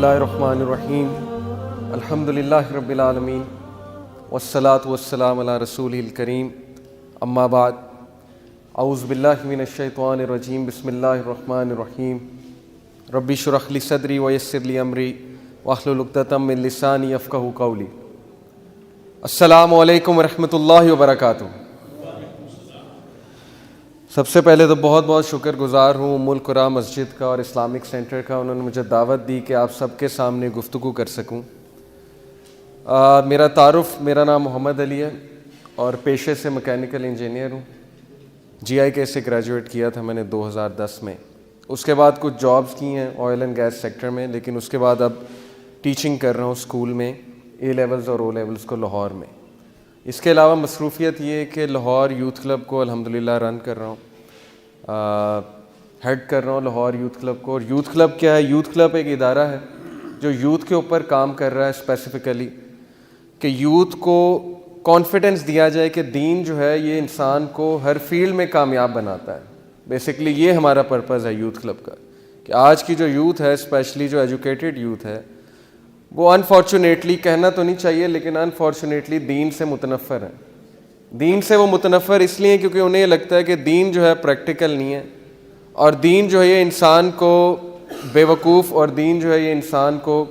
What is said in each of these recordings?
اللہ الرحمن الرحیم الحمد للہ رب العالمین والصلاة والسلام علی رسولہ الکریم اما بعد اعوذ باللہ من الشیطان الرجیم بسم اللہ الرحمن الرحیم رب اشرح لی صدری ویسر لی امری واحلل عقدۃ من لسانی یفقہوا قولی۔ السلام علیکم ورحمۃ اللہ وبرکاتہ۔ سب سے پہلے تو بہت بہت شکر گزار ہوں ام القریٰ مسجد کا اور اسلامک سینٹر کا، انہوں نے مجھے دعوت دی کہ آپ سب کے سامنے گفتگو کر سکوں۔ میرا تعارف، میرا نام محمد علی ہے اور پیشے سے مکینیکل انجینئر ہوں۔ جی آئی کے سے گریجویٹ کیا تھا میں نے 2010 میں۔ اس کے بعد کچھ جابز کی ہیں آئل اینڈ گیس سیکٹر میں، لیکن اس کے بعد اب ٹیچنگ کر رہا ہوں اسکول میں، اے لیولز اور او لیولز کو لاہور میں۔ اس کے علاوہ مصروفیت یہ ہے کہ لاہور یوتھ کلب کو الحمدللہ رن کر رہا ہوں، ہیڈ کر رہا ہوں لاہور یوتھ کلب کو۔ اور یوتھ کلب کیا ہے؟ یوتھ کلب ایک ادارہ ہے جو یوتھ کے اوپر کام کر رہا ہے اسپیسیفکلی، کہ یوتھ کو کانفیڈنس دیا جائے کہ دین جو ہے یہ انسان کو ہر فیلڈ میں کامیاب بناتا ہے۔ بیسکلی یہ ہمارا پرپز ہے یوتھ کلب کا، کہ آج کی جو یوتھ ہے، اسپیشلی جو ایجوکیٹڈ یوتھ ہے، وہ انفارچونیٹلی، کہنا تو نہیں چاہیے لیکن انفارچونیٹلی دین سے متنفر ہیں۔ دین سے وہ متنفر اس لیے کیونکہ انہیں یہ لگتا ہے کہ دین جو ہے پریکٹیکل نہیں ہے، اور دین جو ہے یہ انسان کو بے وقوف، اور دین جو ہے یہ انسان کو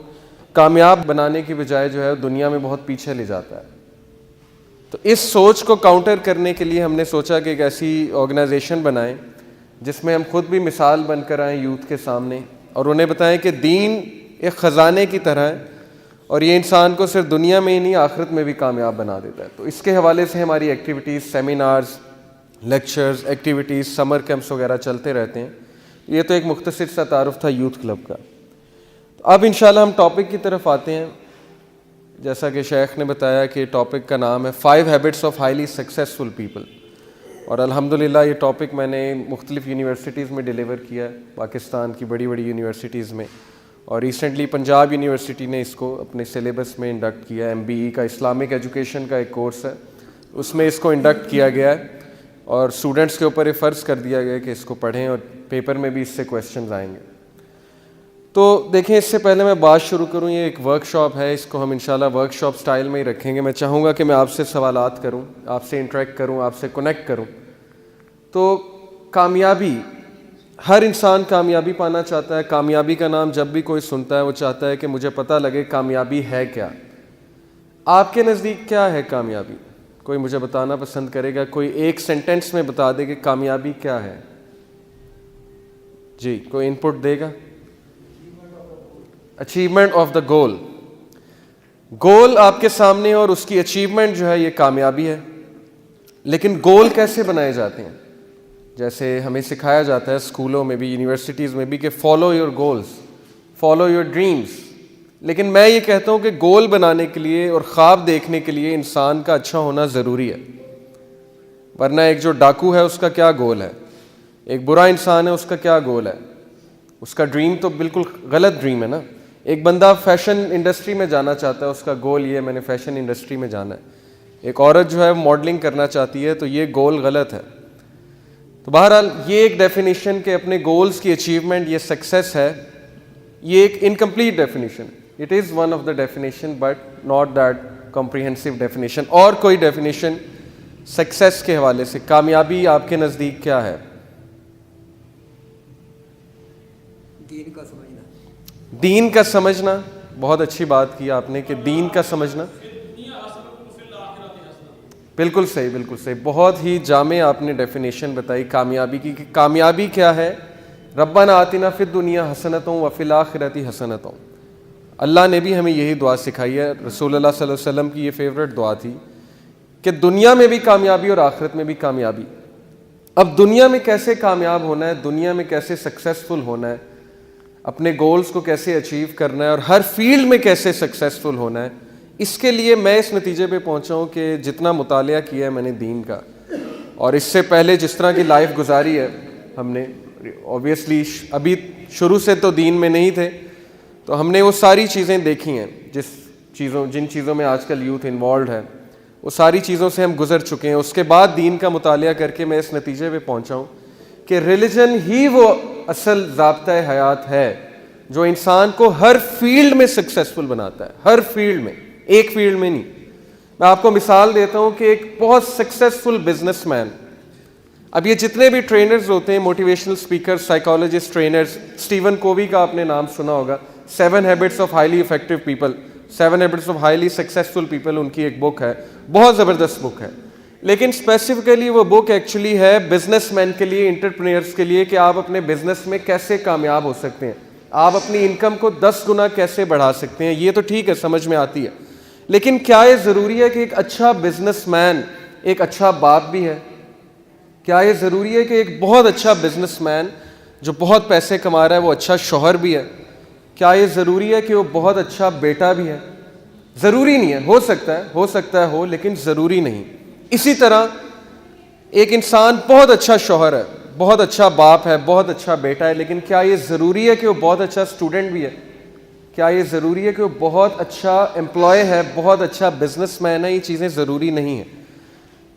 کامیاب بنانے کی بجائے جو ہے دنیا میں بہت پیچھے لے جاتا ہے۔ تو اس سوچ کو کاؤنٹر کرنے کے لیے ہم نے سوچا کہ ایک ایسی آرگنائزیشن بنائیں جس میں ہم خود بھی مثال بن کر آئیں یوتھ کے سامنے، اور انہیں بتائیں کہ دین ایک خزانے کی طرح ہے اور یہ انسان کو صرف دنیا میں ہی نہیں آخرت میں بھی کامیاب بنا دیتا ہے۔ تو اس کے حوالے سے ہماری ایکٹیویٹیز، سیمینارز، لیکچرز، ایکٹیویٹیز، سمر کیمپس وغیرہ چلتے رہتے ہیں۔ یہ تو ایک مختصر سا تعارف تھا یوتھ کلب کا۔ اب انشاءاللہ ہم ٹاپک کی طرف آتے ہیں۔ جیسا کہ شیخ نے بتایا کہ ٹاپک کا نام ہے 5 habits of highly successful people, اور الحمدللہ یہ ٹاپک میں نے مختلف یونیورسٹیز میں ڈیلیور کیا ہے، پاکستان کی بڑی بڑی یونیورسٹیز میں، اور ریسنٹلی پنجاب یونیورسٹی نے اس کو اپنے سلیبس میں انڈکٹ کیا ہے۔ MBE کا اسلامک ایجوکیشن کا ایک کورس ہے، اس میں اس کو انڈکٹ کیا گیا ہے، اور اسٹوڈنٹس کے اوپر یہ فرض کر دیا گیا ہے کہ اس کو پڑھیں، اور پیپر میں بھی اس سے کویسچنز آئیں گے۔ تو دیکھیں، اس سے پہلے میں بات شروع کروں، یہ ایک ورک شاپ ہے، اس کو ہم انشاءاللہ ورک شاپ سٹائل میں ہی رکھیں گے۔ میں چاہوں گا کہ میں آپ سے سوالات کروں، آپ سے انٹریکٹ کروں، آپ سے کنیکٹ کروں۔ تو کامیابی، ہر انسان کامیابی پانا چاہتا ہے۔ کامیابی کا نام جب بھی کوئی سنتا ہے وہ چاہتا ہے کہ مجھے پتہ لگے کامیابی ہے کیا۔ آپ کے نزدیک کیا ہے کامیابی؟ کوئی مجھے بتانا پسند کرے گا؟ کوئی ایک سینٹنس میں بتا دے کہ کامیابی کیا ہے؟ جی، کوئی ان پٹ دے گا؟ اچیومنٹ آف دا گول۔ گول آپ کے سامنے اور اس کی اچیومنٹ جو ہے یہ کامیابی ہے۔ لیکن گول کیسے بنائے جاتے ہیں؟ جیسے ہمیں سکھایا جاتا ہے اسکولوں میں بھی، یونیورسٹیز میں بھی، کہ follow your goals, follow your dreams. لیکن میں یہ کہتا ہوں کہ گول بنانے کے لیے اور خواب دیکھنے کے لیے انسان کا اچھا ہونا ضروری ہے، ورنہ ایک جو ڈاکو ہے اس کا کیا گول ہے؟ ایک برا انسان ہے، اس کا کیا گول ہے؟ اس کا ڈریم تو بالکل غلط ڈریم ہے نا۔ ایک بندہ فیشن انڈسٹری میں جانا چاہتا ہے، اس کا گول یہ ہے میں نے فیشن انڈسٹری میں جانا ہے۔ ایک عورت جو ہے ماڈلنگ کرنا چاہتی ہے، تو یہ گول غلط ہے۔ تو بہرحال یہ ایک ڈیفینیشن کہ اپنے گولز کی اچیومنٹ یہ سکسیس ہے، یہ ایک incomplete definition. It is one of the definition but not that comprehensive definition. اور کوئی ڈیفینیشن سکسیس کے حوالے سے، کامیابی آپ کے نزدیک کیا ہے؟ دین کا سمجھنا۔ دین کا سمجھنا، بہت اچھی بات کی آپ نے کہ دین کا سمجھنا۔ بالکل صحیح، بالکل صحیح، بہت ہی جامع آپ نے ڈیفینیشن بتائی کامیابی کی، کہ کامیابی کیا ہے۔ ربنا آتنا فی الدنیا حسنۃ وفی الآخرۃ حسنۃ۔ اللہ نے بھی ہمیں یہی دعا سکھائی ہے، رسول اللہ صلی اللہ علیہ وسلم کی یہ فیوریٹ دعا تھی کہ دنیا میں بھی کامیابی اور آخرت میں بھی کامیابی۔ اب دنیا میں کیسے کامیاب ہونا ہے، دنیا میں کیسے سکسیسفل ہونا ہے، اپنے گولز کو کیسے اچیو کرنا ہے، اور ہر فیلڈ میں کیسے سکسیسفل ہونا ہے، اس کے لیے میں اس نتیجے پہ پہنچا ہوں کہ جتنا مطالعہ کیا ہے میں نے دین کا، اور اس سے پہلے جس طرح کی لائف گزاری ہے ہم نے، اوبیسلی ابھی شروع سے تو دین میں نہیں تھے، تو ہم نے وہ ساری چیزیں دیکھی ہیں، جن چیزوں میں آج کل یوتھ انوالوڈ ہے، وہ ساری چیزوں سے ہم گزر چکے ہیں۔ اس کے بعد دین کا مطالعہ کر کے میں اس نتیجے پہ پہنچا ہوں کہ ریلیجن ہی وہ اصل ضابطۂ حیات ہے جو انسان کو ہر فیلڈ میں سکسیسفل بناتا ہے, ہر فیلڈ میں, ایک فیلڈ میں نہیں. میں آپ کو مثال دیتا ہوں کہ ایک بہت سکسیسفل بزنس مین, اب یہ جتنے بھی ٹرینرز ہوتے ہیں, motivational speaker, psychologist, trainers, Steven Covey کا آپ نے نام سنا ہوگا, 7 habits of highly effective people, 7 habits of highly successful people, ان کی ایک بک ہے, بہت زبردست بک ہے. لیکن اسپیسیفکلی وہ بک ایکچولی ہے بزنس مین کے لیے, انٹرپرینرز کے لیے, کہ آپ اپنے بزنس میں کیسے کامیاب ہو سکتے ہیں, آپ اپنی انکم کو 10 گنا کیسے بڑھا سکتے ہیں. یہ تو ٹھیک ہے, سمجھ میں آتی ہے, لیکن کیا یہ ضروری ہے کہ ایک اچھا بزنس مین ایک اچھا باپ بھی ہے؟ کیا یہ ضروری ہے کہ ایک بہت اچھا بزنس مین جو بہت پیسے کما رہا ہے وہ اچھا شوہر بھی ہے؟ کیا یہ ضروری ہے کہ وہ بہت اچھا بیٹا بھی ہے؟ ضروری نہیں ہے. ہو سکتا ہے ہو, لیکن ضروری نہیں. اسی طرح ایک انسان بہت اچھا شوہر ہے, بہت اچھا باپ ہے, بہت اچھا بیٹا ہے, لیکن کیا یہ ضروری ہے کہ وہ بہت اچھا اسٹوڈنٹ بھی ہے؟ کیا یہ ضروری ہے کہ وہ بہت اچھا امپلائی ہے, بہت اچھا بزنس مین ہے؟ یہ چیزیں ضروری نہیں ہیں.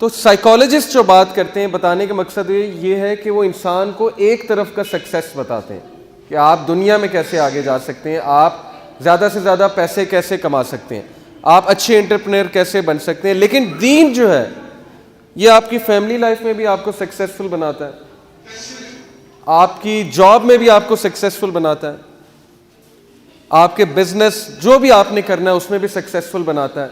تو سائیکالوجسٹ جو بات کرتے ہیں, بتانے کا مقصد یہ ہے کہ وہ انسان کو ایک طرف کا سکسیس بتاتے ہیں کہ آپ دنیا میں کیسے آگے جا سکتے ہیں, آپ زیادہ سے زیادہ پیسے کیسے کما سکتے ہیں, آپ اچھے انٹرپرینر کیسے بن سکتے ہیں. لیکن دین جو ہے یہ آپ کی فیملی لائف میں بھی آپ کو سکسیسفل بناتا ہے, آپ کی جاب میں بھی آپ کو سکسیسفل بناتا ہے, آپ کے بزنس جو بھی آپ نے کرنا ہے اس میں بھی سکسیسفل بناتا ہے,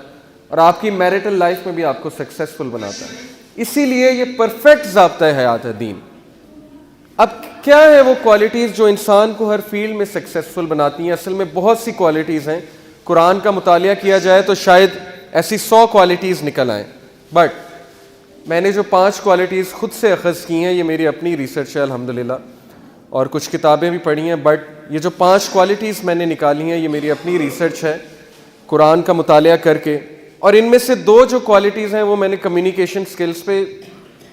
اور آپ کی میرٹل لائف میں بھی آپ کو سکسیسفل بناتا ہے. اسی لیے یہ پرفیکٹ ضابطۂ حیات ہے دین. اب کیا ہے وہ کوالٹیز جو انسان کو ہر فیلڈ میں سکسیسفل بناتی ہیں؟ اصل میں بہت سی کوالٹیز ہیں. قرآن کا مطالعہ کیا جائے تو شاید ایسی 100 کوالٹیز نکل آئیں, بٹ میں نے جو 5 کوالٹیز خود سے اخذ کی ہیں, یہ میری اپنی ریسرچ ہے الحمدللہ, اور کچھ کتابیں بھی پڑھی ہیں, بٹ یہ جو 5 کوالٹیز میں نے نکالی ہیں یہ میری اپنی ریسرچ ہے قرآن کا مطالعہ کر کے. اور ان میں سے 2 جو کوالٹیز ہیں وہ میں نے کمیونیکیشن سکلز پہ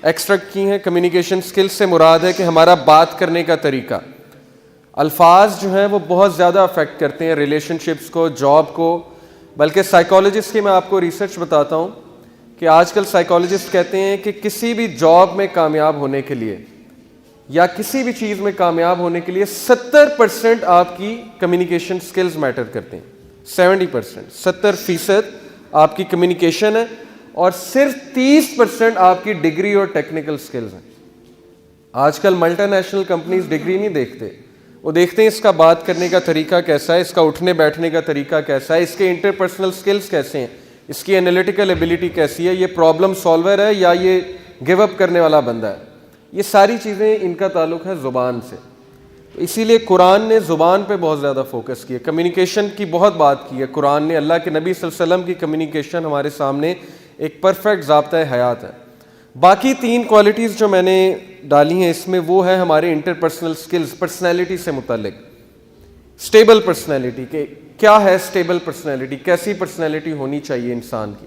ایکسٹریکٹ کی ہیں. کمیونیکیشن سکلز سے مراد ہے کہ ہمارا بات کرنے کا طریقہ, الفاظ جو ہیں وہ بہت زیادہ افیکٹ کرتے ہیں ریلیشن شپس کو, جاب کو. بلکہ سائیکالوجسٹ کی میں آپ کو ریسرچ بتاتا ہوں کہ آج کل سائیکالوجسٹ کہتے ہیں کہ کسی بھی جاب میں کامیاب ہونے کے لیے یا کسی بھی چیز میں کامیاب ہونے کے لیے 70% آپ کی کمیونیکیشن سکلز میٹر کرتے ہیں. 70%, 70% آپ کی کمیونیکیشن ہے, اور صرف 30% آپ کی ڈگری اور ٹیکنیکل سکلز ہیں. آج کل ملٹی نیشنل کمپنیز ڈگری نہیں دیکھتے, وہ دیکھتے ہیں اس کا بات کرنے کا طریقہ کیسا ہے, اس کا اٹھنے بیٹھنے کا طریقہ کیسا ہے, اس کے انٹرپرسنل سکلز کیسے ہیں, اس کی انالیٹیکل ایبلٹی کیسی ہے, یہ پرابلم سالور ہے یا یہ گیو اپ کرنے والا بندہ ہے. یہ ساری چیزیں ان کا تعلق ہے زبان سے. اسی لیے قرآن نے زبان پہ بہت زیادہ فوکس کیا, کمیونیکیشن کی بہت بات کی ہے قرآن نے. اللہ کے نبی صلی اللہ علیہ وسلم کی کمیونیکیشن ہمارے سامنے ایک پرفیکٹ ضابطۂ حیات ہے. باقی 3 کوالٹیز جو میں نے ڈالی ہیں اس میں وہ ہے ہمارے انٹرپرسنل سکلز, پرسنالٹی سے متعلق. اسٹیبل پرسنالٹی, کہ کیا ہے اسٹیبل پرسنالٹی, کیسی پرسنالٹی ہونی چاہیے انسان کی.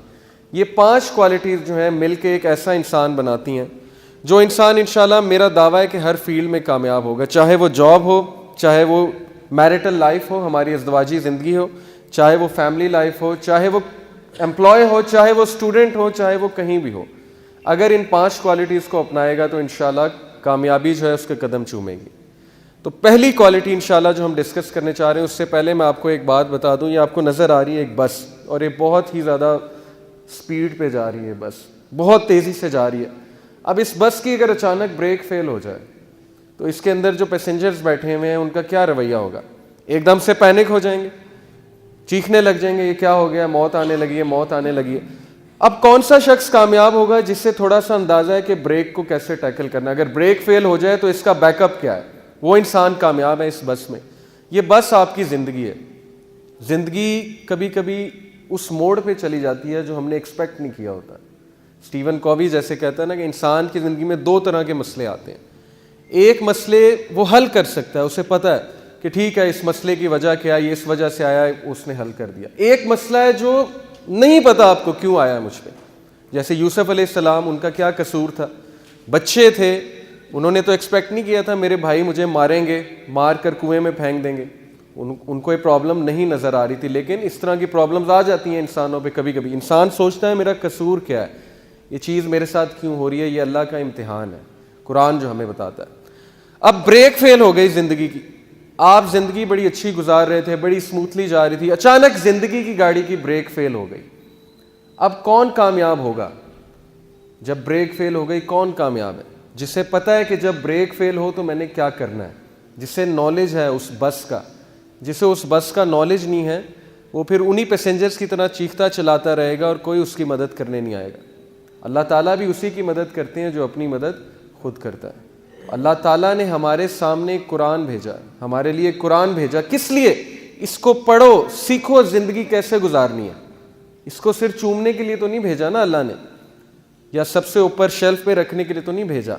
یہ 5 کوالٹیز جو ہیں مل کے ایک ایسا انسان بناتی ہیں جو انسان انشاءاللہ میرا دعویٰ ہے کہ ہر فیلڈ میں کامیاب ہوگا, چاہے وہ جاب ہو, چاہے وہ میرٹل لائف ہو, ہماری ازدواجی زندگی ہو, چاہے وہ فیملی لائف ہو, چاہے وہ امپلائی ہو, چاہے وہ اسٹوڈنٹ ہو, چاہے وہ کہیں بھی ہو. اگر ان 5 کوالٹیز کو اپنائے گا تو انشاءاللہ کامیابی جو ہے اس کے قدم چومے گی. تو پہلی کوالٹی انشاءاللہ جو ہم ڈسکس کرنے چاہ رہے ہیں, اس سے پہلے میں آپ کو ایک بات بتا دوں. یہ آپ کو نظر آ رہی ہے ایک بس, اور یہ بہت ہی زیادہ سپیڈ پہ جا رہی ہے, بس بہت تیزی سے جا رہی ہے. اب اس بس کی اگر اچانک بریک فیل ہو جائے تو اس کے اندر جو پیسنجرز بیٹھے ہوئے ہیں ان کا کیا رویہ ہوگا؟ ایک دم سے پینک ہو جائیں گے, چیخنے لگ جائیں گے, یہ کیا ہو گیا, موت آنے لگی ہے, موت آنے لگی ہے. اب کون سا شخص کامیاب ہوگا جس سے تھوڑا سا اندازہ ہے کہ بریک کو کیسے ٹیکل کرنا ہے, اگر بریک فیل ہو جائے تو اس کا بیک اپ کیا ہے, وہ انسان کامیاب ہے اس بس میں. یہ بس آپ کی زندگی ہے. زندگی کبھی کبھی اس موڑ پہ چلی جاتی ہے جو ہم نے ایکسپیکٹ نہیں کیا ہوتا. اسٹیون کووی جیسے کہتا ہے نا کہ انسان کی زندگی میں 2 طرح کے مسئلے آتے ہیں. ایک مسئلے وہ حل کر سکتا ہے, اسے پتہ ہے کہ ٹھیک ہے اس مسئلے کی وجہ کیا ہے, یہ اس وجہ سے آیا ہے, اس نے حل کر دیا. ایک مسئلہ ہے جو نہیں پتا آپ کو کیوں آیا مجھ پہ, جیسے یوسف علیہ السلام, ان کا کیا قصور تھا, بچے تھے, انہوں نے تو ایکسپیکٹ نہیں کیا تھا میرے بھائی مجھے ماریں گے, مار کر کنویں میں پھینک دیں گے. ان کو یہ پرابلم نہیں نظر آ رہی تھی, لیکن اس طرح کی پرابلمز آ جاتی ہیں انسانوں پہ. کبھی کبھی انسان سوچتا ہے میرا قصور کیا ہے, یہ چیز میرے ساتھ کیوں ہو رہی ہے, یہ اللہ کا امتحان ہے, قرآن جو ہمیں بتاتا ہے. اب بریک فیل ہو گئی زندگی کی, آپ زندگی بڑی اچھی گزار رہے تھے, بڑی اسموتھلی جا رہی تھی, اچانک زندگی کی گاڑی کی بریک فیل ہو گئی. اب کون کامیاب ہوگا؟ جب بریک فیل ہو گئی کون کامیاب ہے؟ جسے پتہ ہے کہ جب بریک فیل ہو تو میں نے کیا کرنا ہے, جسے نالج ہے اس بس کا. جسے اس بس کا نالج نہیں ہے وہ پھر انہی پیسنجرز کی طرح چیختا چلاتا رہے گا اور کوئی اس کی مدد کرنے نہیں آئے گا. اللہ تعالیٰ بھی اسی کی مدد کرتے ہیں جو اپنی مدد خود کرتا ہے. اللہ تعالیٰ نے ہمارے سامنے قرآن بھیجا, ہمارے لیے قرآن بھیجا. کس لیے؟ اس کو پڑھو, سیکھو زندگی کیسے گزارنی ہے. اس کو صرف چومنے کے لیے تو نہیں بھیجا نا اللہ نے, یا سب سے اوپر شیلف پہ رکھنے کے لیے تو نہیں بھیجا.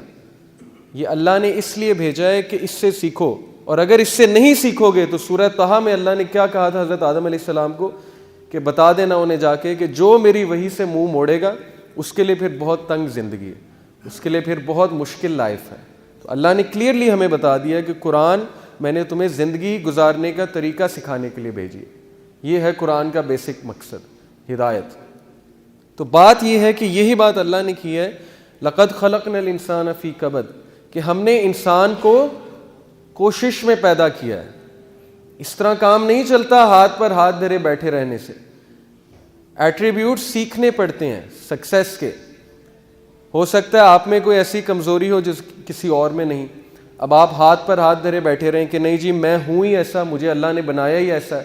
یہ اللہ نے اس لیے بھیجا ہے کہ اس سے سیکھو. اور اگر اس سے نہیں سیکھو گے تو سورہ طہ میں اللہ نے کیا کہا تھا حضرت آدم علیہ السلام کو کہ بتا دینا انہیں جا کے کہ جو میری وحی سے منہ موڑے گا اس کے لیے پھر بہت تنگ زندگی ہے, اس کے لیے پھر بہت مشکل لائف ہے. تو اللہ نے کلیئرلی ہمیں بتا دیا کہ قرآن میں نے تمہیں زندگی گزارنے کا طریقہ سکھانے کے لیے بھیجی ہے. یہ ہے قرآن کا بیسک مقصد, ہدایت. تو بات یہ ہے کہ یہی بات اللہ نے کی ہے, لقد خلقنا الانسان فی کبد, کہ ہم نے انسان کو کوشش میں پیدا کیا ہے. اس طرح کام نہیں چلتا ہاتھ پر ہاتھ دھرے بیٹھے رہنے سے. ایٹریبیوٹ سیکھنے پڑتے ہیں سکسیس کے. ہو سکتا ہے آپ میں کوئی ایسی کمزوری ہو جس کسی اور میں نہیں. اب آپ ہاتھ پر ہاتھ دھرے بیٹھے رہیں کہ نہیں جی میں ہوں ہی ایسا, مجھے اللہ نے بنایا ہی ایسا ہے,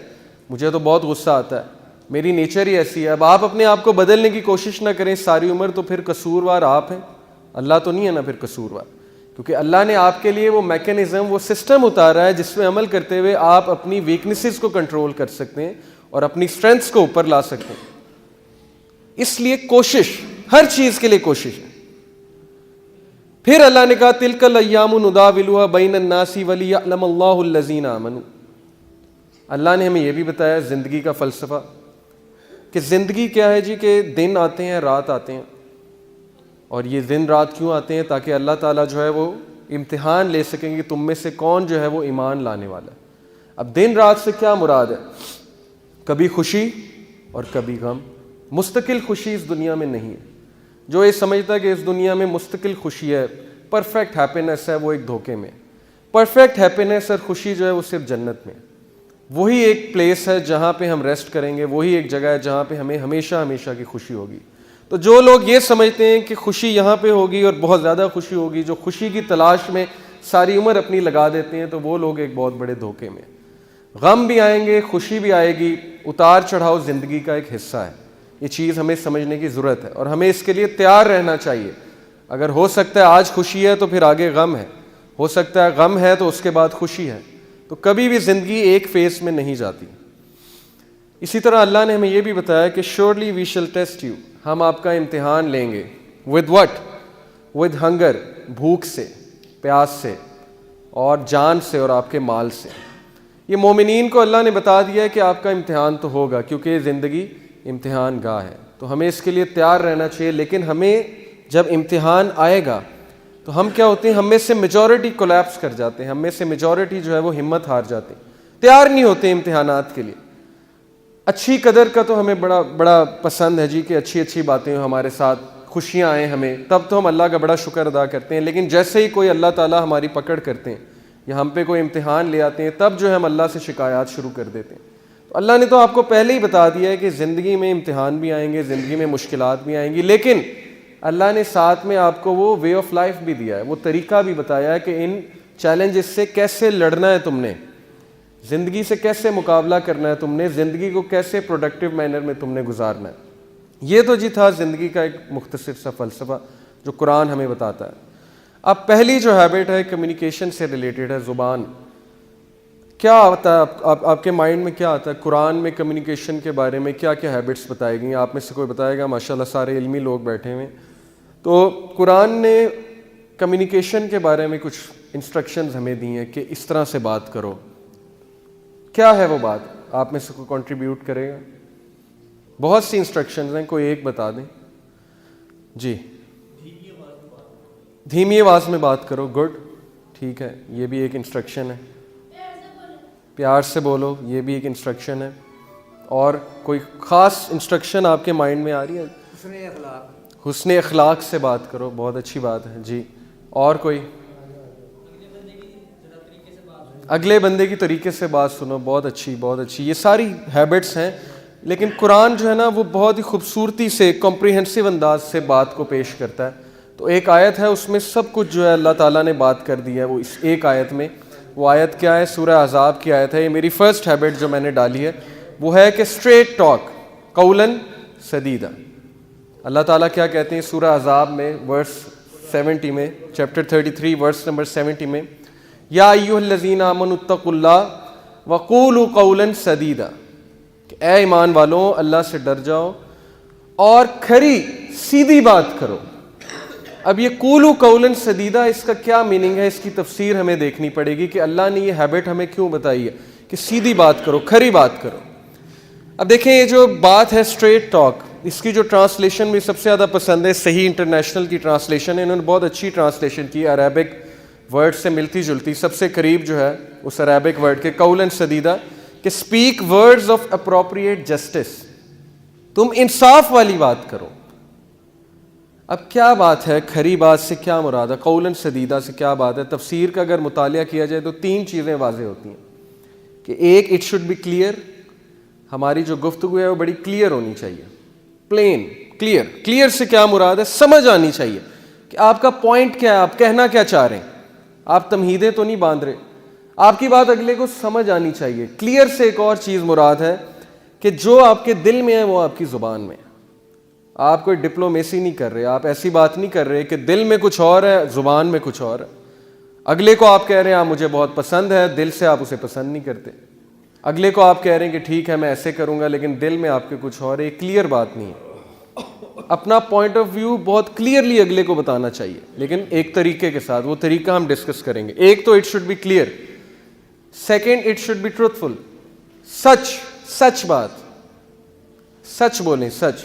مجھے تو بہت غصہ آتا ہے, میری نیچر ہی ایسی ہے. اب آپ اپنے آپ کو بدلنے کی کوشش نہ کریں ساری عمر, تو پھر قصوروار آپ ہیں, اللہ تو نہیں ہے نا پھر قصوروار. کیونکہ اللہ نے آپ کے لیے وہ میکینزم, وہ سسٹم اتارا ہے جس میں عمل کرتے ہوئے آپ اپنی ویکنیسز کو کنٹرول کر سکتے ہیں اور اپنی اسٹرینتھس کو اوپر لا سکتے ہیں. اس لیے کوشش, ہر چیز کے لیے کوشش ہے. پھر اللہ نے کہا تلک الایام نداولها بین الناس ولیعلم اللہ الذین آمنوا. اللہ نے ہمیں یہ بھی بتایا زندگی کا فلسفہ کہ زندگی کیا ہے جی, کہ دن آتے ہیں رات آتے ہیں. اور یہ دن رات کیوں آتے ہیں؟ تاکہ اللہ تعالیٰ جو ہے وہ امتحان لے سکیں کہ تم میں سے کون جو ہے وہ ایمان لانے والا ہے. اب دن رات سے کیا مراد ہے؟ کبھی خوشی اور کبھی غم. مستقل خوشی اس دنیا میں نہیں ہے. جو یہ سمجھتا ہے کہ اس دنیا میں مستقل خوشی ہے, پرفیکٹ ہیپینس ہے, وہ ایک دھوکے میں. پرفیکٹ ہیپینس اور خوشی جو ہے وہ صرف جنت میں. وہی ایک پلیس ہے جہاں پہ ہم ریسٹ کریں گے, وہی ایک جگہ ہے جہاں پہ ہمیں ہمیشہ ہمیشہ کی خوشی ہوگی. تو جو لوگ یہ سمجھتے ہیں کہ خوشی یہاں پہ ہوگی اور بہت زیادہ خوشی ہوگی, جو خوشی کی تلاش میں ساری عمر اپنی لگا دیتے ہیں, تو وہ لوگ ایک بہت بڑے دھوکے میں. غم بھی آئیں گے, خوشی بھی آئے گی, اتار چڑھاؤ زندگی کا ایک حصہ ہے. یہ چیز ہمیں سمجھنے کی ضرورت ہے اور ہمیں اس کے لیے تیار رہنا چاہیے. اگر ہو سکتا ہے آج خوشی ہے تو پھر آگے غم ہے, ہو سکتا ہے غم ہے تو اس کے بعد خوشی ہے. تو کبھی بھی زندگی ایک فیز میں نہیں جاتی. اسی طرح اللہ نے ہمیں یہ بھی بتایا کہ surely we shall test you, ہم آپ کا امتحان لیں گے. with what? with hunger, بھوک سے, پیاس سے, اور جان سے, اور آپ کے مال سے. یہ مومنین کو اللہ نے بتا دیا ہے کہ آپ کا امتحان تو ہوگا, کیونکہ یہ زندگی امتحان گاہ ہے. تو ہمیں اس کے لیے تیار رہنا چاہیے. لیکن ہمیں جب امتحان آئے گا تو ہم کیا ہوتے ہیں, ہم میں سے میجورٹی کولیپس کر جاتے ہیں, ہم میں سے میجورٹی جو ہے وہ ہمت ہار جاتے ہیں, تیار نہیں ہوتے امتحانات کے لیے. اچھی قدر کا تو ہمیں بڑا پسند ہے جی, کہ اچھی اچھی باتیں ہمارے ساتھ, خوشیاں آئیں ہمیں, تب تو ہم اللہ کا بڑا شکر ادا کرتے ہیں. لیکن جیسے ہی کوئی اللہ تعالیٰ ہماری پکڑ کرتے ہیں یا ہم پہ کوئی امتحان لے آتے ہیں, تب جو ہے ہم اللہ سے شکایات شروع کر دیتے ہیں. تو اللہ نے تو آپ کو پہلے ہی بتا دیا ہے کہ زندگی میں امتحان بھی آئیں گے, زندگی میں مشکلات بھی آئیں گی, لیکن اللہ نے ساتھ میں آپ کو وہ وے آف لائف بھی دیا ہے, وہ طریقہ بھی بتایا ہے کہ ان چیلنجز سے کیسے لڑنا ہے تم نے, زندگی سے کیسے مقابلہ کرنا ہے تم نے, زندگی کو کیسے پروڈکٹیو مینر میں تم نے گزارنا ہے. یہ تو جی تھا زندگی کا ایک مختصر سا فلسفہ جو قرآن ہمیں بتاتا ہے. اب پہلی جو ہیبٹ ہے کمیونیکیشن سے ریلیٹڈ ہے, زبان. کیا آتا ہے آپ کے مائنڈ میں, کیا آتا ہے قرآن میں کمیونیکیشن کے بارے میں کیا کیا ہیبٹس بتائی گئی ہیں؟ آپ میں سے کوئی بتائے گا؟ ماشاءاللہ سارے علمی لوگ بیٹھے ہوئے. تو قرآن نے کمیونیکیشن کے بارے میں کچھ انسٹرکشنز ہمیں دی ہیں کہ اس طرح سے بات کرو. کیا ہے وہ بات؟ آپ میں سے کوئی کنٹریبیوٹ کرے گا؟ بہت سی انسٹرکشنز ہیں, کوئی ایک بتا دیں جی. دھیمی آواز میں بات کرو, گڈ, ٹھیک ہے, یہ بھی ایک انسٹرکشن ہے. پیار سے بولو, یہ بھی ایک انسٹرکشن ہے. اور کوئی خاص انسٹرکشن آپ کے مائنڈ میں آ رہی ہے؟ حسن اخلاق. حسن اخلاق سے بات کرو, بہت اچھی بات ہے جی. اور کوئی؟ اگلے بندے کی طریقے سے بات سنو، بہت اچھی بہت اچھی، یہ ساری ہیبٹس ہیں. لیکن قرآن جو ہے نا وہ بہت ہی خوبصورتی سے کمپریہنسو انداز سے بات کو پیش کرتا ہے. تو ایک آیت ہے اس میں سب کچھ جو ہے اللہ تعالیٰ نے بات کر دی ہے وہ اس ایک آیت میں. وہ آیت کیا ہے؟ سورہ احزاب کی آیت ہے. یہ میری فرسٹ ہیبٹ جو میں نے ڈالی ہے وہ ہے کہ اسٹریٹ ٹاک قولاً سدیدا. اللہ تعالیٰ کیا کہتے ہیں سورہ احزاب میں ورس 70 میں، چیپٹر 33 ورس نمبر 70 میں، یا ایھا الذین آمنوا اتقوا اللہ وقولوا قولا سدیدا، کہ اے ایمان والوں اللہ سے ڈر جاؤ اور کھری سیدھی بات کرو. اب یہ قولوا قولا سدیدا اس کا کیا میننگ ہے؟ اس کی تفسیر ہمیں دیکھنی پڑے گی کہ اللہ نے یہ ہیبٹ ہمیں کیوں بتائی ہے کہ سیدھی بات کرو، کھری بات کرو. اب دیکھیں یہ جو بات ہے اسٹریٹ ٹاک، اس کی جو ٹرانسلیشن مجھے سب سے زیادہ پسند ہے، صحیح انٹرنیشنل کی ٹرانسلیشن ہے. انہوں نے بہت اچھی ٹرانسلیشن کی، عربک ورڈ سے ملتی جلتی، سب سے قریب جو ہے اس عربک ورڈ کے قولاً سدیدا، کہ speak words of appropriate justice, تم انصاف والی بات کرو. اب کیا بات ہے؟ کھری بات سے کیا مراد ہے؟ قولاً سدیدا سے کیا بات ہے؟ تفسیر کا اگر مطالعہ کیا جائے تو 3 چیزیں واضح ہوتی ہیں کہ ایک، اٹ شوڈ بی کلیئر، ہماری جو گفتگو ہے وہ بڑی کلیئر ہونی چاہیے، پلین کلیئر. کلیئر سے کیا مراد ہے؟ سمجھ آنی چاہیے کہ آپ کا پوائنٹ کیا ہے، آپ کہنا کیا چاہ رہے ہیں. آپ تمہیدیں تو نہیں باندھ رہے، آپ کی بات اگلے کو سمجھ آنی چاہیے. کلیئر سے ایک اور چیز مراد ہے کہ جو آپ کے دل میں ہے وہ آپ کی زبان میں ہے. آپ کوئی ڈپلومیسی نہیں کر رہے، آپ ایسی بات نہیں کر رہے کہ دل میں کچھ اور ہے زبان میں کچھ اور ہے. اگلے کو آپ کہہ رہے ہیں آپ مجھے بہت پسند ہے، دل سے آپ اسے پسند نہیں کرتے. اگلے کو آپ کہہ رہے ہیں کہ ٹھیک ہے میں ایسے کروں گا، لیکن دل میں آپ کے کچھ اور ہے. کلیئر بات نہیں ہے. اپنا پوائنٹ آف ویو بہت کلیئرلی اگلے کو بتانا چاہیے، لیکن ایک طریقے کے ساتھ. وہ طریقہ ہم ڈسکس کریں گے. ایک تو it should be clear, second it should be truthful, سچ بات، سچ بولیں، سچ،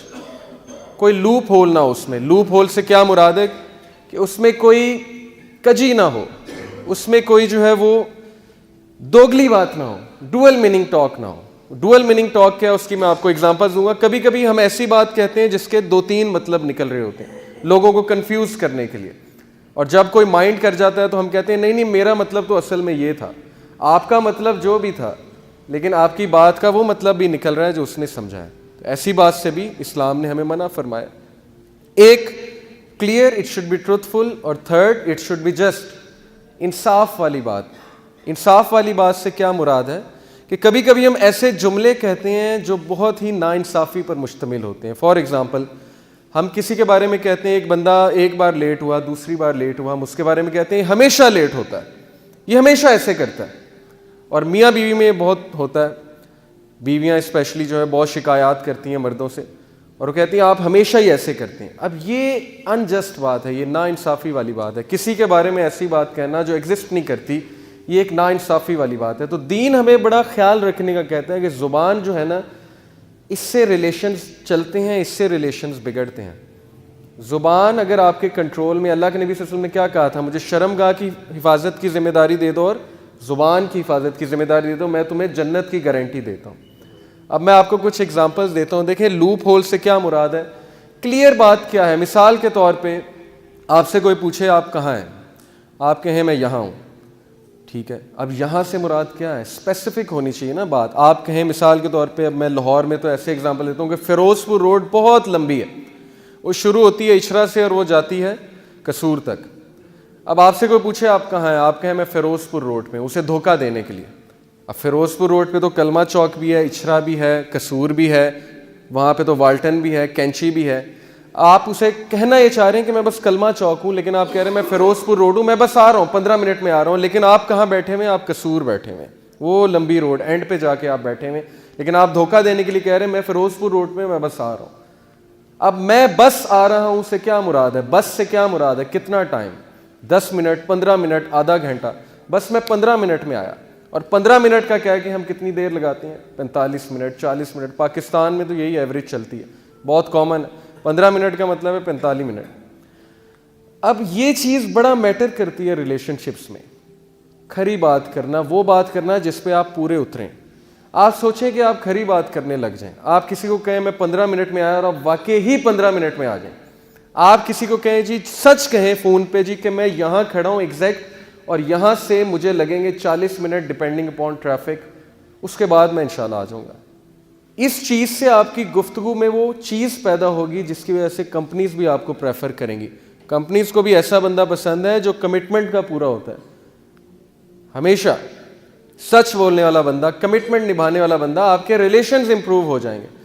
کوئی لوپ ہول نہ ہو اس میں. لوپ ہول سے کیا مراد ہے؟ کہ اس میں کوئی کجی نہ ہو، اس میں کوئی جو ہے وہ دوگلی بات نہ ہو، ڈوئل میننگ ٹاک نہ ہو. ڈوئل میننگ ٹاک کیا ہے اس کی میں آپ کو اگزامپل دوں گا. کبھی کبھی ہم ایسی بات کہتے ہیں جس کے 2-3 مطلب نکل رہے ہوتے ہیں لوگوں کو کنفیوز کرنے کے لیے، اور جب کوئی مائنڈ کر جاتا ہے تو ہم کہتے ہیں نہیں میرا مطلب تو اصل میں یہ تھا، آپ کا مطلب جو بھی تھا لیکن آپ کی بات کا وہ مطلب بھی نکل رہا ہے جو اس نے سمجھا ہے. تو ایسی بات سے بھی اسلام نے ہمیں منع فرمایا. ایک clear, it should be truthful, اور third it should be just, انصاف والی بات. انصاف والی بات سے کیا مراد ہے؟ کہ کبھی کبھی ہم ایسے جملے کہتے ہیں جو بہت ہی ناانصافی پر مشتمل ہوتے ہیں. فار ایگزامپل ہم کسی کے بارے میں کہتے ہیں ایک بندہ ایک بار لیٹ ہوا، دوسری بار لیٹ ہوا، ہم اس کے بارے میں کہتے ہیں ہمیشہ لیٹ ہوتا ہے، یہ ہمیشہ ایسے کرتا ہے. اور میاں بیوی میں یہ بہت ہوتا ہے، بیویاں اسپیشلی جو ہے بہت شکایات کرتی ہیں مردوں سے اور وہ کہتی ہیں آپ ہمیشہ ہی ایسے کرتے ہیں. اب یہ انجسٹ بات ہے، یہ ناانصافی والی بات ہے. کسی کے بارے میں ایسی بات کہنا جو ایگزسٹ نہیں کرتی، یہ ایک ناانصافی والی بات ہے. تو دین ہمیں بڑا خیال رکھنے کا کہتا ہے کہ زبان جو ہے نا اس سے ریلیشنز چلتے ہیں، اس سے ریلیشنز بگڑتے ہیں. زبان اگر آپ کے کنٹرول میں، اللہ کے نبی صلی اللہ علیہ وسلم نے کیا کہا تھا؟ مجھے شرمگاہ کی حفاظت کی ذمہ داری دے دو اور زبان کی حفاظت کی ذمہ داری دے دو، میں تمہیں جنت کی گارنٹی دیتا ہوں. اب میں آپ کو کچھ ایگزامپلز دیتا ہوں. دیکھیں لوپ ہول سے کیا مراد ہے، کلیئر بات کیا ہے. مثال کے طور پہ آپ سے کوئی پوچھے آپ کہاں ہیں، آپ کہیں میں یہاں ہوں، ٹھیک ہے. اب یہاں سے مراد کیا ہے؟ اسپیسیفک ہونی چاہیے نا بات. آپ کہیں مثال کے طور پہ، اب میں لاہور میں تو ایسے ایگزامپل دیتا ہوں کہ فیروز پور روڈ بہت لمبی ہے، وہ شروع ہوتی ہے اچھرا سے اور وہ جاتی ہے قصور تک. اب آپ سے کوئی پوچھے آپ کہاں ہیں، آپ کہیں میں فیروز پور روڈ پہ، اسے دھوکہ دینے کے لیے. اب فیروز پور روڈ پہ تو کلمہ چوک بھی ہے، اچھرا بھی ہے، قصور بھی ہے، وہاں پہ تو والٹن بھی ہے، کینچی بھی ہے. آپ اسے کہنا یہ چاہ رہے ہیں کہ میں بس کلمہ چوک ہوں، لیکن آپ کہہ رہے ہیں میں فیروز پور روڈ ہوں، میں بس آ رہا ہوں 15 منٹ میں آ رہا ہوں. لیکن آپ کہاں بیٹھے ہوئے ہیں؟ آپ قصور بیٹھے ہوئے ہیں، وہ لمبی روڈ اینڈ پہ جا کے آپ بیٹھے ہوئے ہیں. لیکن آپ دھوکہ دینے کے لیے کہہ رہے ہیں میں فیروز پور روڈ پہ میں بس آ رہا ہوں. اب میں بس آ رہا ہوں سے کیا مراد ہے؟ بس سے کیا مراد ہے؟ کتنا ٹائم؟ 10 منٹ، 15 منٹ، آدھا گھنٹہ. بس میں 15 منٹ میں آیا. اور 15 منٹ کا کیا ہے کہ ہم کتنی دیر لگاتے ہیں؟ 45 منٹ، 40 منٹ. پاکستان میں تو یہی ایوریج چلتی ہے، بہت کامن ہے. 15 منٹ کا مطلب ہے 45 منٹ. اب یہ چیز بڑا میٹر کرتی ہے ریلیشن شپس میں. کھری بات کرنا، وہ بات کرنا جس پہ آپ پورے اتریں. آپ سوچیں کہ آپ کھری بات کرنے لگ جائیں. آپ کسی کو کہیں میں 15 منٹ میں آیا اور آپ واقعی ہی 15 منٹ میں آ جائیں. آپ کسی کو کہیں جی سچ کہیں فون پہ جی کہ میں یہاں کھڑا ہوں ایگزیکٹ، اور یہاں سے مجھے لگیں گے 40 منٹ ڈپینڈنگ اپون ٹریفک، اس کے بعد میں انشاءاللہ آ جاؤں گا۔ اس چیز سے آپ کی گفتگو میں وہ چیز پیدا ہوگی جس کی وجہ سے کمپنیز بھی آپ کو پریفر کریں گی۔ کمپنیز کو بھی ایسا بندہ پسند ہے جو کمٹمنٹ کا پورا ہوتا ہے، ہمیشہ سچ بولنے والا بندہ، کمٹمنٹ نبھانے والا بندہ۔ آپ کے ریلیشنز امپروو ہو جائیں گے۔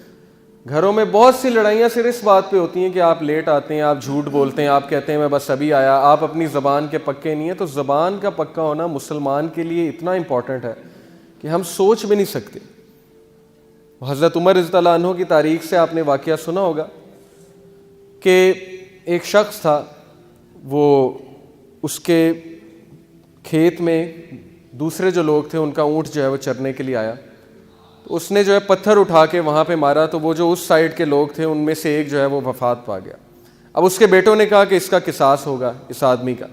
گھروں میں بہت سی لڑائیاں صرف اس بات پہ ہوتی ہیں کہ آپ لیٹ آتے ہیں، آپ جھوٹ بولتے ہیں، آپ کہتے ہیں میں بس ابھی آیا، آپ اپنی زبان کے پکے نہیں ہیں۔ تو زبان کا پکا ہونا مسلمان کے لیے اتنا امپورٹنٹ ہے کہ ہم سوچ بھی نہیں سکتے۔ حضرت عمر رضی اللہ عنہ کی تاریخ سے آپ نے واقعہ سنا ہوگا کہ ایک شخص تھا، وہ اس کے کھیت میں دوسرے جو لوگ تھے ان کا اونٹ جو ہے وہ چرنے کے لیے آیا، تو اس نے جو ہے پتھر اٹھا کے وہاں پہ مارا، تو وہ جو اس سائڈ کے لوگ تھے ان میں سے ایک جو ہے وہ وفات پا گیا۔ اب اس کے بیٹوں نے کہا کہ اس کا قصاص ہوگا اس آدمی کا،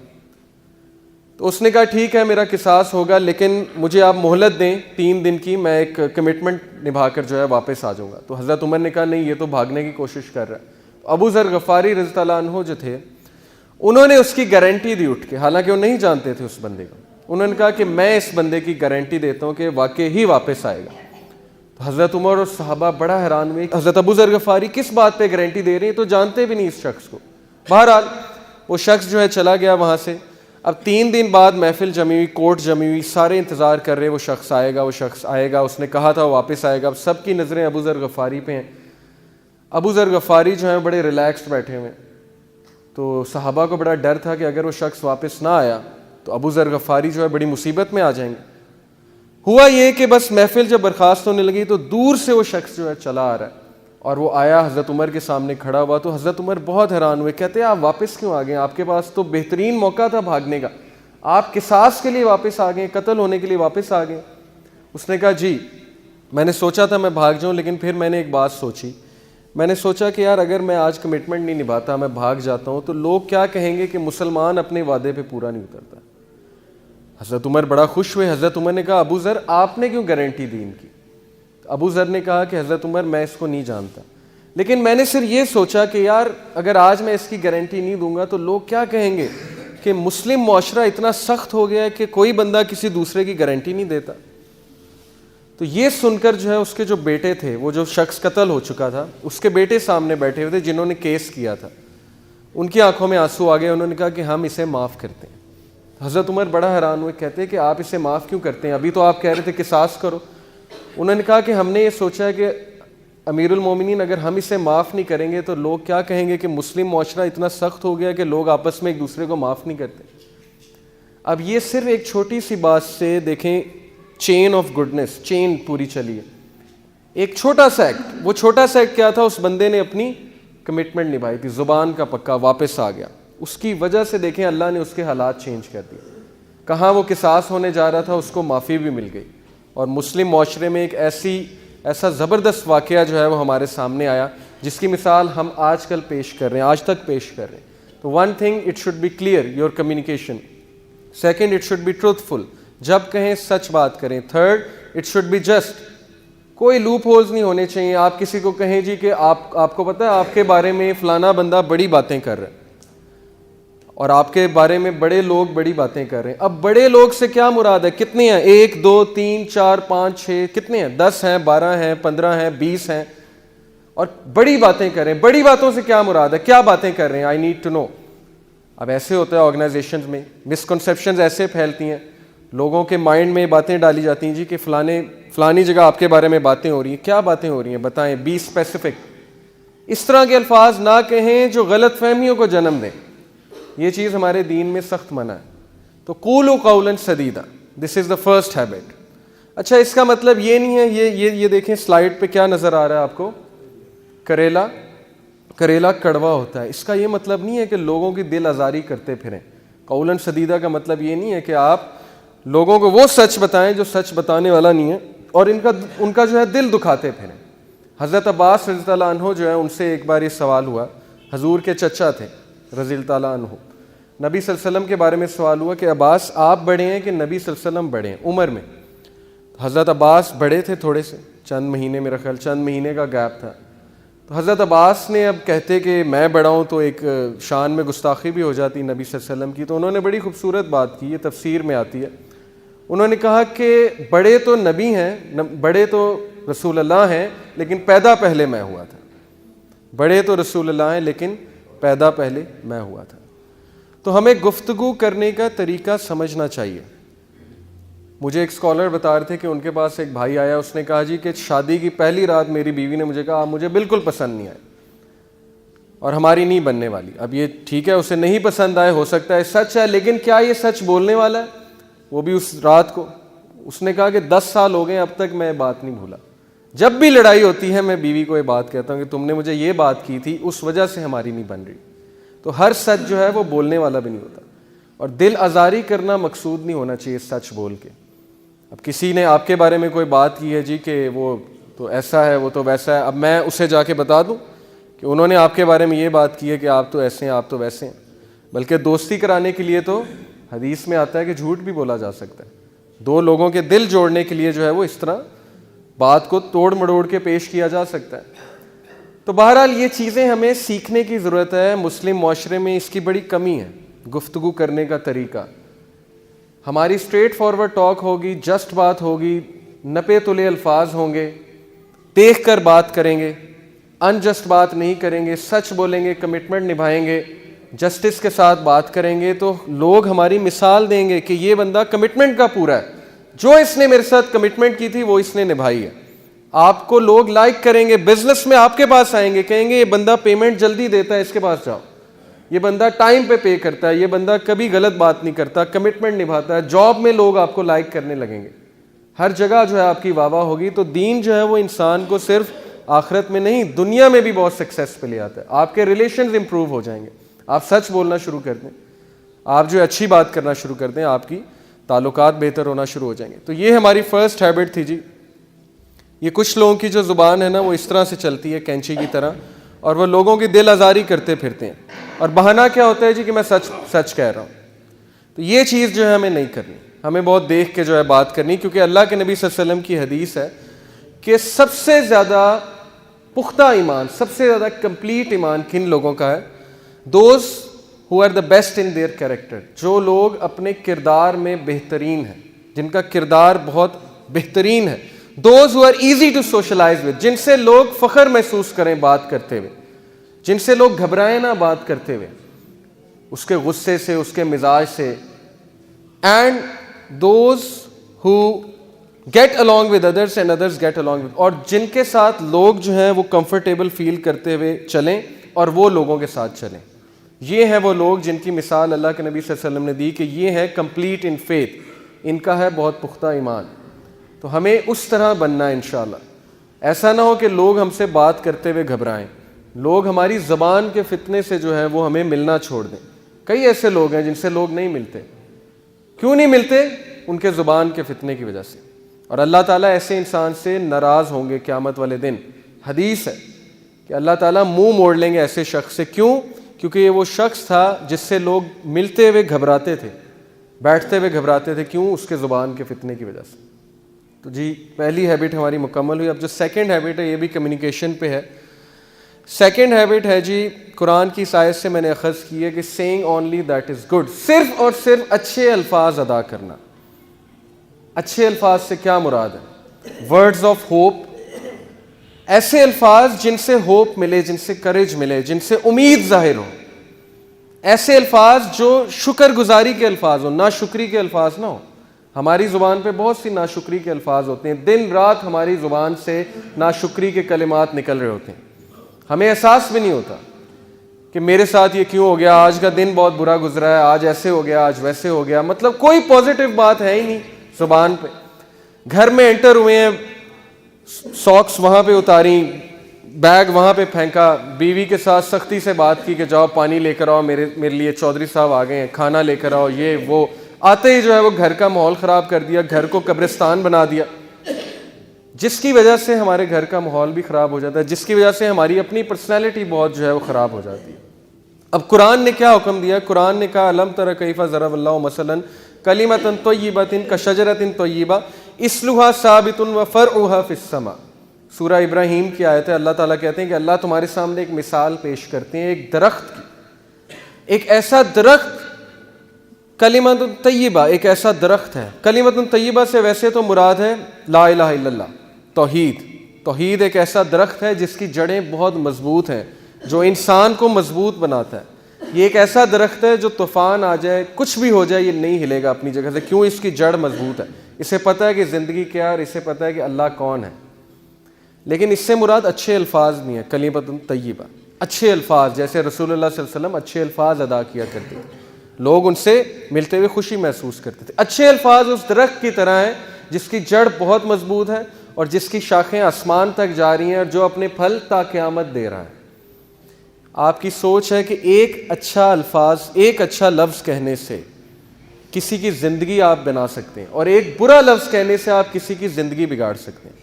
تو اس نے کہا ٹھیک ہے میرا قصاص ہوگا، لیکن مجھے آپ مہلت دیں 3 دن کی، میں ایک کمٹمنٹ نبھا کر جو ہے واپس آ جاؤں گا۔ تو حضرت عمر نے کہا نہیں، یہ تو بھاگنے کی کوشش کر رہا ہے۔ تو ابو ذر غفاری رضی اللہ عنہ جو تھے انہوں نے اس کی گارنٹی دی اٹھ کے، حالانکہ وہ نہیں جانتے تھے اس بندے کو۔ انہوں نے کہا کہ میں اس بندے کی گارنٹی دیتا ہوں کہ واقعی ہی واپس آئے گا۔ تو حضرت عمر اور صحابہ بڑا حیران ہوئے، حضرت ابو ذر غفاری کس بات پہ گارنٹی دے رہے ہیں، تو جانتے بھی نہیں اس شخص کو۔ بہرحال وہ شخص جو ہے چلا گیا وہاں سے۔ اب 3 دن بعد محفل جمی ہوئی، کورٹ جمی ہوئی، سارے انتظار کر رہے وہ شخص آئے گا، وہ شخص آئے گا، اس نے کہا تھا وہ واپس آئے گا۔ اب سب کی نظریں ابو ذر غفاری پہ ہیں۔ ابو ذر غفاری جو ہیں بڑے ریلیکسڈ بیٹھے ہوئے، تو صحابہ کو بڑا ڈر تھا کہ اگر وہ شخص واپس نہ آیا تو ابو ذر غفاری جو ہے بڑی مصیبت میں آ جائیں گے۔ ہوا یہ کہ بس محفل جب برخاست ہونے لگی تو دور سے وہ شخص جو ہے چلا آ رہا ہے، اور وہ آیا حضرت عمر کے سامنے کھڑا ہوا۔ تو حضرت عمر بہت حیران ہوئے، کہتے ہیں آپ واپس کیوں آ گئے؟ آپ کے پاس تو بہترین موقع تھا بھاگنے کا، آپ قصاص کے لیے واپس آ گئے، قتل ہونے کے لیے واپس آ گئے۔ اس نے کہا جی میں نے سوچا تھا میں بھاگ جاؤں، لیکن پھر میں نے ایک بات سوچی، میں نے سوچا کہ یار اگر میں آج کمٹمنٹ نہیں نبھاتا، میں بھاگ جاتا ہوں، تو لوگ کیا کہیں گے کہ مسلمان اپنے وعدے پہ پورا نہیں اترتا۔ حضرت عمر بڑا خوش ہوئے۔ حضرت عمر نے کہا ابو ذر آپ نے کیوں گارنٹی دی ان کی؟ ابو ذر نے کہا کہ حضرت عمر میں اس کو نہیں جانتا، لیکن میں نے صرف یہ سوچا کہ یار اگر آج میں اس کی گارنٹی نہیں دوں گا تو لوگ کیا کہیں گے کہ مسلم معاشرہ اتنا سخت ہو گیا ہے کہ کوئی بندہ کسی دوسرے کی گارنٹی نہیں دیتا۔ تو یہ سن کر جو ہے اس کے جو بیٹے تھے، وہ جو شخص قتل ہو چکا تھا، اس کے بیٹے سامنے بیٹھے ہوئے تھے جنہوں نے کیس کیا تھا، ان کی آنکھوں میں آنسو آ گئے۔ انہوں نے کہا کہ ہم اسے معاف کرتے ہیں۔ حضرت عمر بڑا حیران ہوئے، کہتے ہیں کہ آپ اسے معاف کیوں کرتے ہیں؟ ابھی تو آپ کہہ رہے تھے قصاص کرو۔ انہوں نے کہا کہ ہم نے یہ سوچا ہے کہ امیر المومنین اگر ہم اسے معاف نہیں کریں گے تو لوگ کیا کہیں گے کہ مسلم معاشرہ اتنا سخت ہو گیا کہ لوگ آپس میں ایک دوسرے کو معاف نہیں کرتے۔ اب یہ صرف ایک چھوٹی سی بات سے دیکھیں چین آف گڈنس، چین پوری چلی ہے۔ ایک چھوٹا سا ایکٹ، وہ چھوٹا سا ایکٹ کیا تھا؟ اس بندے نے اپنی کمٹمنٹ نبھائی تھی، زبان کا پکا، واپس آ گیا۔ اس کی وجہ سے دیکھیں اللہ نے اس کے حالات چینج کر دیے۔ کہاں وہ قصاص ہونے جا رہا تھا اس کو معافی بھی مل گئی، اور مسلم معاشرے میں ایک ایسا زبردست واقعہ جو ہے وہ ہمارے سامنے آیا جس کی مثال ہم آج کل پیش کر رہے ہیں، آج تک پیش کر رہے ہیں۔ تو one thing it should be clear your communication, second it should be truthful, جب کہیں سچ بات کریں، third it should be just, کوئی لوپ ہولز نہیں ہونے چاہیے۔ آپ کسی کو کہیں جی کہ آپ کو پتہ ہے آپ کے بارے میں فلانا بندہ بڑی باتیں کر رہا ہے، اور آپ کے بارے میں بڑے لوگ بڑی باتیں کر رہے ہیں۔ اب بڑے لوگ سے کیا مراد ہے؟ کتنے ہیں؟ 1 2 3 4 5 6 کتنے ہیں؟ 10 ہیں، 12 ہیں، 15 ہیں، 20 ہیں، اور بڑی باتیں کر رہے ہیں۔ بڑی باتوں سے کیا مراد ہے؟ کیا باتیں کر رہے ہیں؟ I need to know. اب ایسے ہوتا ہے آرگنائزیشنز میں، مسکنسیپشنز ایسے پھیلتی ہیں، لوگوں کے مائنڈ میں باتیں ڈالی جاتی ہیں جی کہ فلانی جگہ آپ کے بارے میں باتیں ہو رہی ہیں۔ کیا باتیں ہو رہی ہیں بتائیں، بی اسپیسیفک۔ اس طرح کے الفاظ نہ کہیں جو غلط فہمیوں کو جنم دیں، یہ چیز ہمارے دین میں سخت منع ہے۔ تو قولوا قولا سدیدا، دس از دا فرسٹ ہیبٹ۔ اچھا اس کا مطلب یہ نہیں ہے، یہ دیکھیں سلائیڈ پہ کیا نظر آ رہا ہے آپ کو، کریلا کڑوا ہوتا ہے۔ اس کا یہ مطلب نہیں ہے کہ لوگوں کی دل آزاری کرتے پھریں۔ قولا سدیدا کا مطلب یہ نہیں ہے کہ آپ لوگوں کو وہ سچ بتائیں جو سچ بتانے والا نہیں ہے، اور ان کا جو ہے دل دکھاتے پھریں۔ حضرت عباس رضی اللہ عنہ جو ہے ان سے ایک بار یہ سوال ہوا، حضور کے چچا تھے رضی اللہ عنہ، نبی صلی اللہ علیہ وسلم کے بارے میں سوال ہوا کہ عباس آپ بڑے ہیں کہ نبی صلی اللہ علیہ وسلم بڑے ہیں عمر میں؟ حضرت عباس بڑے تھے تھوڑے سے، چند مہینے، میرا خیال چند مہینے کا گیپ تھا۔ تو حضرت عباس نے اب کہتے کہ میں بڑا ہوں تو ایک شان میں گستاخی بھی ہو جاتی نبی صلی اللہ علیہ وسلم کی، تو انہوں نے بڑی خوبصورت بات کی، یہ تفسیر میں آتی ہے. انہوں نے کہا کہ بڑے تو نبی ہیں، بڑے تو رسول اللہ ہیں، لیکن پیدا پہلے میں ہوا تھا. بڑے تو رسول اللہ ہیں لیکن پیدا پہلے میں ہوا تھا. تو ہمیں گفتگو کرنے کا طریقہ سمجھنا چاہیے. مجھے ایک اسکالر بتا رہے تھے کہ ان کے پاس ایک بھائی آیا، اس نے کہا جی کہ شادی کی پہلی رات میری بیوی نے مجھے کہا آپ مجھے بالکل پسند نہیں آئے اور ہماری نہیں بننے والی. اب یہ ٹھیک ہے، اسے نہیں پسند آئے، ہو سکتا ہے سچ ہے، لیکن کیا یہ سچ بولنے والا ہے؟ وہ بھی اس رات کو اس نے کہا کہ 10 سال ہو گئے اب تک میں بات نہیں بھولا. جب بھی لڑائی ہوتی ہے میں بیوی کو یہ بات کہتا ہوں کہ تم نے مجھے یہ بات کی تھی، اس وجہ سے ہماری نہیں بن رہی. تو ہر سچ جو ہے وہ بولنے والا بھی نہیں ہوتا، اور دل آزاری کرنا مقصود نہیں ہونا چاہیے سچ بول کے. اب کسی نے آپ کے بارے میں کوئی بات کی ہے جی کہ وہ تو ایسا ہے، وہ تو ویسا ہے، اب میں اسے جا کے بتا دوں کہ انہوں نے آپ کے بارے میں یہ بات کی ہے کہ آپ تو ایسے ہیں، آپ تو ویسے ہیں. بلکہ دوستی کرانے کے لیے تو حدیث میں آتا ہے کہ جھوٹ بھی بولا جا سکتا ہے. دو لوگوں کے دل جوڑنے کے لیے جو ہے وہ اس طرح بات کو توڑ مڑوڑ کے پیش کیا جا سکتا ہے. تو بہرحال یہ چیزیں ہمیں سیکھنے کی ضرورت ہے. مسلم معاشرے میں اس کی بڑی کمی ہے، گفتگو کرنے کا طریقہ. ہماری اسٹریٹ فارورڈ ٹاک ہوگی، جسٹ بات ہوگی، نپے تلے الفاظ ہوں گے، دیکھ کر بات کریں گے، انجسٹ بات نہیں کریں گے، سچ بولیں گے، کمٹمنٹ نبھائیں گے، جسٹس کے ساتھ بات کریں گے، تو لوگ ہماری مثال دیں گے کہ یہ بندہ کمٹمنٹ کا پورا ہے، جو اس نے میرے ساتھ کمٹمنٹ کی تھی وہ اس نے نبھائی ہے. آپ کو لوگ لائک کریں گے، بزنس میں آپ کے پاس آئیں گے، کہیں گے یہ بندہ پیمنٹ جلدی دیتا ہے، اس کے پاس جاؤ، یہ بندہ ٹائم پہ پے کرتا ہے، یہ بندہ کبھی غلط بات نہیں کرتا، کمٹمنٹ نبھاتا ہے. جاب میں لوگ آپ کو لائک کرنے لگیں گے، ہر جگہ جو ہے آپ کی واہ واہ ہوگی. تو دین جو ہے وہ انسان کو صرف آخرت میں نہیں دنیا میں بھی بہت سکسیس پہ لے آتا ہے. آپ کے ریلیشنز امپروو ہو جائیں گے، آپ سچ بولنا شروع کر دیں، آپ جو اچھی بات کرنا شروع کر دیں، آپ کی تعلقات بہتر ہونا شروع ہو جائیں گے. تو یہ ہماری فرسٹ ہیبٹ تھی جی. یہ کچھ لوگوں کی جو زبان ہے نا وہ اس طرح سے چلتی ہے کینچی کی طرح، اور وہ لوگوں کی دل آزاری کرتے پھرتے ہیں، اور بہانہ کیا ہوتا ہے جی کہ میں سچ کہہ رہا ہوں. تو یہ چیز جو ہے ہمیں نہیں کرنی، ہمیں بہت دیکھ کے جو ہے بات کرنی، کیونکہ اللہ کے نبی صلی اللہ علیہ وسلم کی حدیث ہے کہ سب سے زیادہ پختہ ایمان، سب سے زیادہ کمپلیٹ ایمان کن لوگوں کا ہے؟ Those who are the best in their character, جو لوگ اپنے کردار میں بہترین ہیں، جن کا کردار بہت بہترین ہے. Those who are easy to socialize with, جن سے لوگ فخر محسوس کریں بات کرتے ہوئے، جن سے لوگ گھبرائیں نہ بات کرتے ہوئے، اس کے غصے سے، اس کے مزاج سے. And those who get along with others and others get along with، اور جن کے ساتھ لوگ جو ہیں وہ کمفرٹیبل فیل کرتے ہوئے چلیں اور وہ لوگوں کے ساتھ چلیں. یہ ہیں وہ لوگ جن کی مثال اللہ کے نبی صلی اللہ علیہ وسلم نے دی کہ یہ ہے کمپلیٹ ان فیتھ، ان کا ہے بہت پختہ ایمان. تو ہمیں اس طرح بننا ہے انشاءاللہ. ایسا نہ ہو کہ لوگ ہم سے بات کرتے ہوئے گھبرائیں، لوگ ہماری زبان کے فتنے سے جو ہے وہ ہمیں ملنا چھوڑ دیں. کئی ایسے لوگ ہیں جن سے لوگ نہیں ملتے. کیوں نہیں ملتے؟ ان کے زبان کے فتنے کی وجہ سے. اور اللہ تعالیٰ ایسے انسان سے ناراض ہوں گے قیامت والے دن. حدیث ہے کہ اللہ تعالیٰ منہ موڑ لیں گے ایسے شخص سے. کیوں؟ کیونکہ یہ وہ شخص تھا جس سے لوگ ملتے ہوئے گھبراتے تھے، بیٹھتے ہوئے گھبراتے تھے. کیوں؟ اس کے زبان کے فتنے کی وجہ سے. تو جی پہلی ہیبٹ ہماری مکمل ہوئی. اب جو سیکنڈ ہیبٹ ہے یہ بھی کمیونیکیشن پہ ہے. سیکنڈ ہیبٹ ہے جی قرآن کی آیت سے میں نے اخذ کی ہے کہ seeing only that is good, صرف اور صرف اچھے الفاظ ادا کرنا. اچھے الفاظ سے کیا مراد ہے؟ ورڈز آف ہوپ، ایسے الفاظ جن سے ہوپ ملے، جن سے کریج ملے، جن سے امید ظاہر ہو. ایسے الفاظ جو شکر گزاری کے الفاظ ہوں، ناشکری کے الفاظ نہ ہوں. ہماری زبان پہ بہت سی ناشکری کے الفاظ ہوتے ہیں، دن رات ہماری زبان سے ناشکری کے کلمات نکل رہے ہوتے ہیں، ہمیں احساس بھی نہیں ہوتا کہ میرے ساتھ یہ کیوں ہو گیا، آج کا دن بہت برا گزرا ہے، آج ایسے ہو گیا، آج ویسے ہو گیا. مطلب کوئی پازیٹیو بات ہے ہی نہیں زبان پہ. گھر میں انٹر ہوئے ہیں، ساکس وہاں پہ اتاری، بیگ وہاں پہ پھینکا، بیوی کے ساتھ سختی سے بات کی کہ جاؤ پانی لے کر آؤ، میرے لیے چودھری صاحب آ گئے ہیں، کھانا لے کر آؤ، یہ وہ. آتے ہی جو ہے وہ گھر کا ماحول خراب کر دیا، گھر کو قبرستان بنا دیا، جس کی وجہ سے ہمارے گھر کا ماحول بھی خراب ہو جاتا ہے، جس کی وجہ سے ہماری اپنی پرسنالٹی بہت جو ہے وہ خراب ہو جاتی ہے. اب قرآن نے کیا حکم دیا؟ قرآن نے کہا الم تر کیف ضرب اللہ مثلا کلمۃ طیبۃ کشجرۃ طیبہ اصلها ثابت وفرعها فی السماء. سورہ ابراہیم کی آیت ہے، اللہ تعالیٰ کہتے ہیں کہ اللہ تمہارے سامنے ایک مثال پیش کرتے ہیں ایک درخت کی، ایک ایسا درخت، کلمۃ طیبہ، ایک ایسا درخت ہے۔ کلمۃ طیبہ سے ویسے تو مراد ہے لا الہ الا اللہ، توحید۔ توحید ایک ایسا درخت ہے جس کی جڑیں بہت مضبوط ہیں، جو انسان کو مضبوط بناتا ہے۔ یہ ایک ایسا درخت ہے جو طوفان آ جائے، کچھ بھی ہو جائے، یہ نہیں ہلے گا اپنی جگہ سے۔ کیوں؟ اس کی جڑ مضبوط ہے، اسے پتہ ہے کہ زندگی کیا ہے اور اسے پتہ ہے کہ اللہ کون ہے۔ لیکن اس سے مراد اچھے الفاظ نہیں ہے، کلمۃ طیبہ، اچھے الفاظ، جیسے رسول اللہ صلی اللہ علیہ وسلم اچھے الفاظ ادا کیا کرتے تھے، لوگ ان سے ملتے ہوئے خوشی محسوس کرتے تھے۔ اچھے الفاظ اس درخت کی طرح ہیں جس کی جڑ بہت مضبوط ہے اور جس کی شاخیں آسمان تک جا رہی ہیں اور جو اپنے پھل تا قیامت دے رہا ہے۔ آپ کی سوچ ہے کہ ایک اچھا الفاظ، ایک اچھا لفظ کہنے سے کسی کی زندگی آپ بنا سکتے ہیں، اور ایک برا لفظ کہنے سے آپ کسی کی زندگی بگاڑ سکتے ہیں۔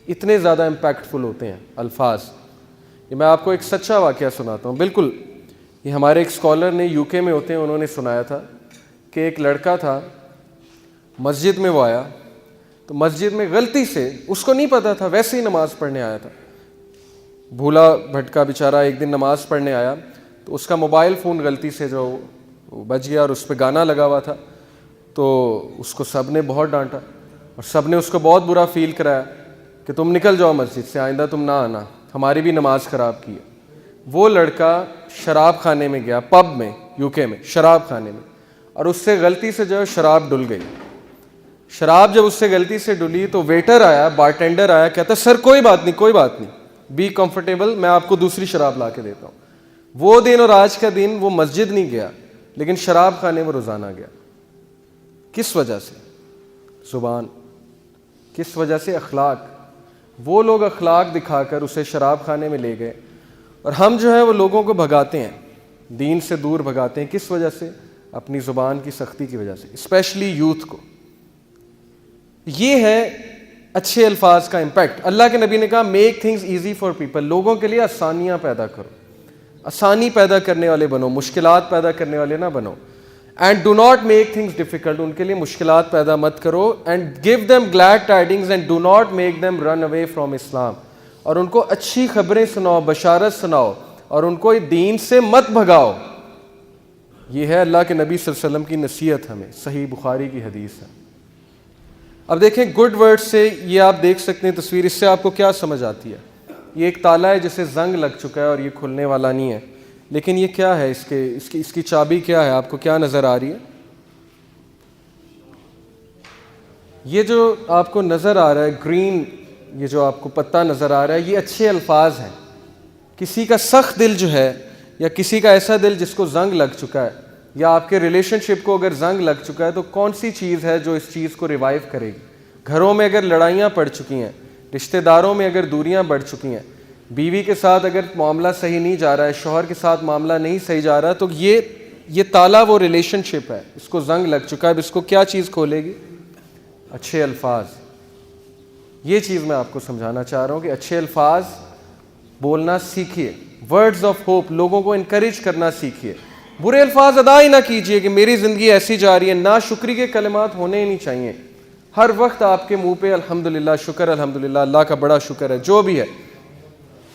اتنے زیادہ امپیکٹفل ہوتے ہیں الفاظ۔ یہ میں آپ کو ایک سچا واقعہ سناتا ہوں، بالکل یہ ہمارے ایک اسکالر نے یو کے میں ہوتے ہیں، انہوں نے سنایا تھا کہ ایک لڑکا تھا، مسجد میں وہ آیا تو مسجد میں غلطی سے، اس کو نہیں پتا تھا، ویسے ہی نماز پڑھنے آیا تھا، بھولا بھٹکا بیچارہ، ایک دن نماز پڑھنے آیا تو اس کا موبائل فون غلطی سے جو بج گیا اور اس پہ گانا لگا ہوا تھا، تو اس کو سب نے بہت ڈانٹا اور سب نے اس کو بہت برا فیل کرایا کہ تم نکل جاؤ مسجد سے، آئندہ تم نہ آنا، ہماری بھی نماز خراب کی ہے۔ وہ لڑکا شراب خانے میں گیا، پب میں، یو کے میں شراب خانے میں، اور اس سے غلطی سے جو ہے شراب ڈل گئی۔ شراب جب اس سے غلطی سے ڈلی تو ویٹر آیا، بارٹینڈر آیا، کہتا سر کوئی بات نہیں، کوئی بات نہیں، بی کمفرٹیبل، میں آپ کو دوسری شراب لا کے دیتا ہوں۔ وہ دن اور آج کا دن وہ مسجد نہیں گیا لیکن شراب خانے میں روزانہ گیا۔ کس وجہ سے؟ زبان۔ کس وجہ سے؟ اخلاق۔ وہ لوگ اخلاق دکھا کر اسے شراب خانے میں لے گئے، اور ہم جو ہے وہ لوگوں کو بھگاتے ہیں، دین سے دور بھگاتے ہیں۔ کس وجہ سے؟ اپنی زبان کی سختی کی وجہ سے، اسپیشلی یوتھ کو۔ یہ ہے اچھے الفاظ کا امپیکٹ۔ اللہ کے نبی نے کہا make things easy for people, لوگوں کے لیے آسانیاں پیدا کرو، آسانی پیدا کرنے والے بنو، مشکلات پیدا کرنے والے نہ بنو۔ And do not make things difficult, ان کے لیے مشکلات پیدا مت کرو۔ And give them glad tidings and do not make them run away from Islam, اور ان کو اچھی خبریں سناؤ، بشارت سناؤ، اور ان کو دین سے مت بھگاؤ۔ یہ ہے اللہ کے نبی صلی اللہ علیہ وسلم کی نصیحت ہمیں، صحیح بخاری کی حدیث ہے۔ اب دیکھیں گڈ ورڈ سے، یہ آپ دیکھ سکتے ہیں تصویر، اس سے آپ کو کیا سمجھ آتی ہے؟ یہ ایک تالا ہے جسے زنگ لگ چکا ہے اور یہ کھلنے والا نہیں ہے، لیکن یہ کیا ہے؟ اس کی چابی کیا ہے؟ آپ کو کیا نظر آ رہی ہے؟ یہ جو آپ کو نظر آ رہا ہے گرین، یہ جو آپ کو پتہ نظر آ رہا ہے، یہ اچھے الفاظ ہیں۔ کسی کا سخت دل جو ہے، یا کسی کا ایسا دل جس کو زنگ لگ چکا ہے، یا آپ کے ریلیشن شپ کو اگر زنگ لگ چکا ہے، تو کون سی چیز ہے جو اس چیز کو ریوائیو کرے گی؟ گھروں میں اگر لڑائیاں پڑ چکی ہیں، رشتہ داروں میں اگر دوریاں بڑھ چکی ہیں، بیوی کے ساتھ اگر معاملہ صحیح نہیں جا رہا ہے، شوہر کے ساتھ معاملہ نہیں صحیح جا رہا، تو یہ تالا وہ ریلیشن شپ ہے، اس کو زنگ لگ چکا ہے۔ اب اس کو کیا چیز کھولے گی؟ اچھے الفاظ۔ یہ چیز میں آپ کو سمجھانا چاہ رہا ہوں کہ اچھے الفاظ بولنا سیکھیے، ورڈز آف ہوپ، لوگوں کو انکریج کرنا سیکھیے۔ برے الفاظ ادا ہی نہ کیجیے کہ میری زندگی ایسی جا رہی ہے، نا شکری کے کلمات ہونے ہی نہیں چاہیے۔ ہر وقت آپ کے منہ پہ الحمدللہ، شکر الحمدللہ، اللہ کا بڑا شکر ہے، جو بھی ہے۔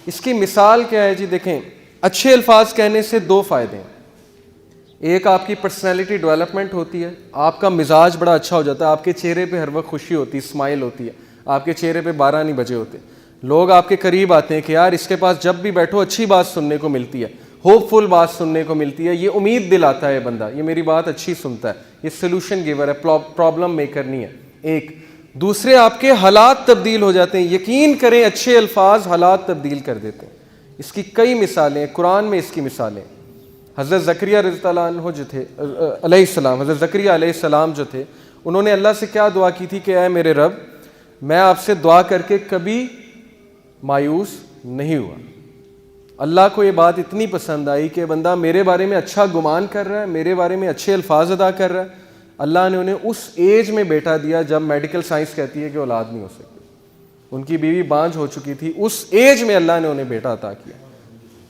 اس کی مثال کیا ہے جی؟ دیکھیں، اچھے الفاظ کہنے سے دو فائدے ہیں۔ ایک، آپ کی پرسنالٹی ڈیولپمنٹ ہوتی ہے، آپ کا مزاج بڑا اچھا ہو جاتا ہے، آپ کے چہرے پہ ہر وقت خوشی ہوتی ہے، اسمائل ہوتی ہے، آپ کے چہرے پہ 12 نہیں بجے ہوتے، لوگ آپ کے قریب آتے ہیں کہ یار اس کے پاس جب بھی بیٹھو اچھی بات سننے کو ملتی ہے، ہوپ فل بات سننے کو ملتی ہے، یہ امید دلاتا ہے بندہ، یہ میری بات اچھی سنتا ہے، یہ سلوشن گیور ہے، پرابلم میکر نہیں ہے۔ ایک دوسرے، آپ کے حالات تبدیل ہو جاتے ہیں، یقین کریں اچھے الفاظ حالات تبدیل کر دیتے ہیں۔ اس کی کئی مثالیں، قرآن میں اس کی مثالیں۔ حضرت زکریہ رضی اللہ عنہ جو تھے علیہ السلام، حضرت زکریہ علیہ السلام جو تھے، انہوں نے اللہ سے کیا دعا کی تھی کہ اے میرے رب، میں آپ سے دعا کر کے کبھی مایوس نہیں ہوا۔ اللہ کو یہ بات اتنی پسند آئی کہ بندہ میرے بارے میں اچھا گمان کر رہا ہے، میرے بارے میں اچھے الفاظ ادا کر رہا ہے۔ اللہ نے انہیں اس ایج میں بیٹا دیا جب میڈیکل سائنس کہتی ہے کہ اولاد نہیں ہو سکتی۔ ان کی بیوی بانجھ ہو چکی تھی، اس ایج میں اللہ نے انہیں بیٹا عطا کیا۔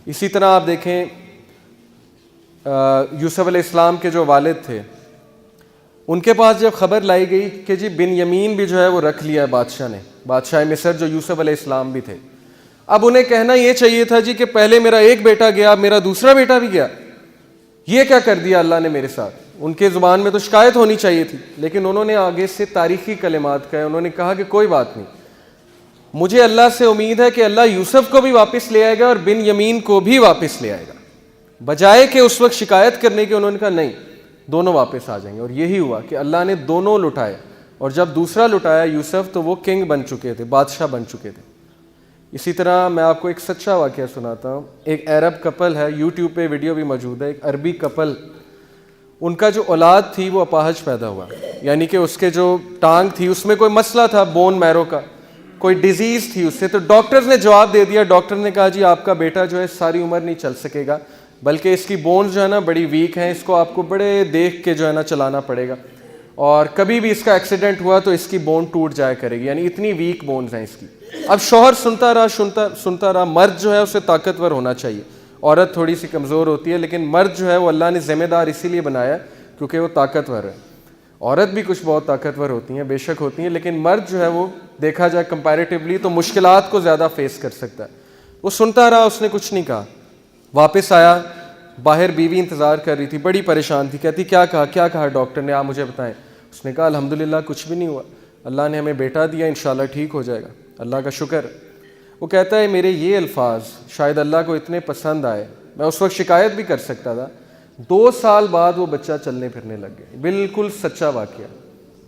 اسی طرح آپ دیکھیں یوسف علیہ السلام کے جو والد تھے، ان کے پاس جب خبر لائی گئی کہ جی بن یمین بھی جو ہے وہ رکھ لیا ہے بادشاہ نے، بادشاہ مصر جو یوسف علیہ السلام بھی تھے. اب انہیں کہنا یہ چاہیے تھا جی کہ پہلے میرا ایک بیٹا گیا، اب میرا دوسرا بیٹا بھی گیا، یہ کیا کر دیا اللہ نے میرے ساتھ. ان کے زبان میں تو شکایت ہونی چاہیے تھی، لیکن انہوں نے آگے سے تاریخی کلمات کہے. انہوں نے کہا کہ کوئی بات نہیں، مجھے اللہ سے امید ہے کہ اللہ یوسف کو بھی واپس لے آئے گا اور بن یمین کو بھی واپس لے آئے گا. بجائے کہ اس وقت شکایت کرنے کے انہوں نے کہا نہیں، دونوں واپس آ جائیں گے. اور یہی ہوا کہ اللہ نے دونوں لٹائے، اور جب دوسرا لٹایا یوسف تو وہ کنگ بن چکے تھے، بادشاہ بن چکے تھے. اسی طرح میں آپ کو ایک سچا واقعہ سناتا ہوں. ایک عرب کپل ہے، یوٹیوب پہ ویڈیو بھی موجود ہے، ایک عربی کپل، ان کا جو اولاد تھی وہ اپاہج پیدا ہوا، یعنی کہ اس کے جو ٹانگ تھی اس میں کوئی مسئلہ تھا، بون میرو کا کوئی ڈیزیز تھی اس سے. تو ڈاکٹرز نے جواب دے دیا، ڈاکٹر نے کہا جی آپ کا بیٹا جو ہے ساری عمر نہیں چل سکے گا، بلکہ اس کی بونز جو ہے نا بڑی ویک ہیں، اس کو آپ کو بڑے دیکھ کے جو ہے نا چلانا پڑے گا، اور کبھی بھی اس کا ایکسیڈنٹ ہوا تو اس کی بون ٹوٹ جایا کرے گی، یعنی اتنی ویک بونز ہیں اس کی. اب شوہر سنتا رہا. مرد جو ہے اسے طاقتور ہونا چاہیے، عورت تھوڑی سی کمزور ہوتی ہے، لیکن مرد جو ہے وہ اللہ نے ذمہ دار اسی لیے بنایا کیونکہ وہ طاقتور ہے. عورت بھی کچھ بہت طاقتور ہوتی ہیں، بے شک ہوتی ہیں، لیکن مرد جو ہے وہ دیکھا جائے کمپیریٹیولی تو مشکلات کو زیادہ فیس کر سکتا ہے. وہ سنتا رہا، اس نے کچھ نہیں کہا. واپس آیا، باہر بیوی انتظار کر رہی تھی، بڑی پریشان تھی. کہتی کیا کہا ڈاکٹر نے، آپ مجھے بتائیں. اس نے کہا الحمدللہ کچھ بھی نہیں ہوا، اللہ نے ہمیں بیٹا دیا، انشاءاللہ ٹھیک ہو جائے گا، اللہ کا شکر. وہ کہتا ہے میرے یہ الفاظ شاید اللہ کو اتنے پسند آئے، میں اس وقت شکایت بھی کر سکتا تھا. 2 سال بعد وہ بچہ چلنے پھرنے لگ گیا. بالکل سچا واقعہ.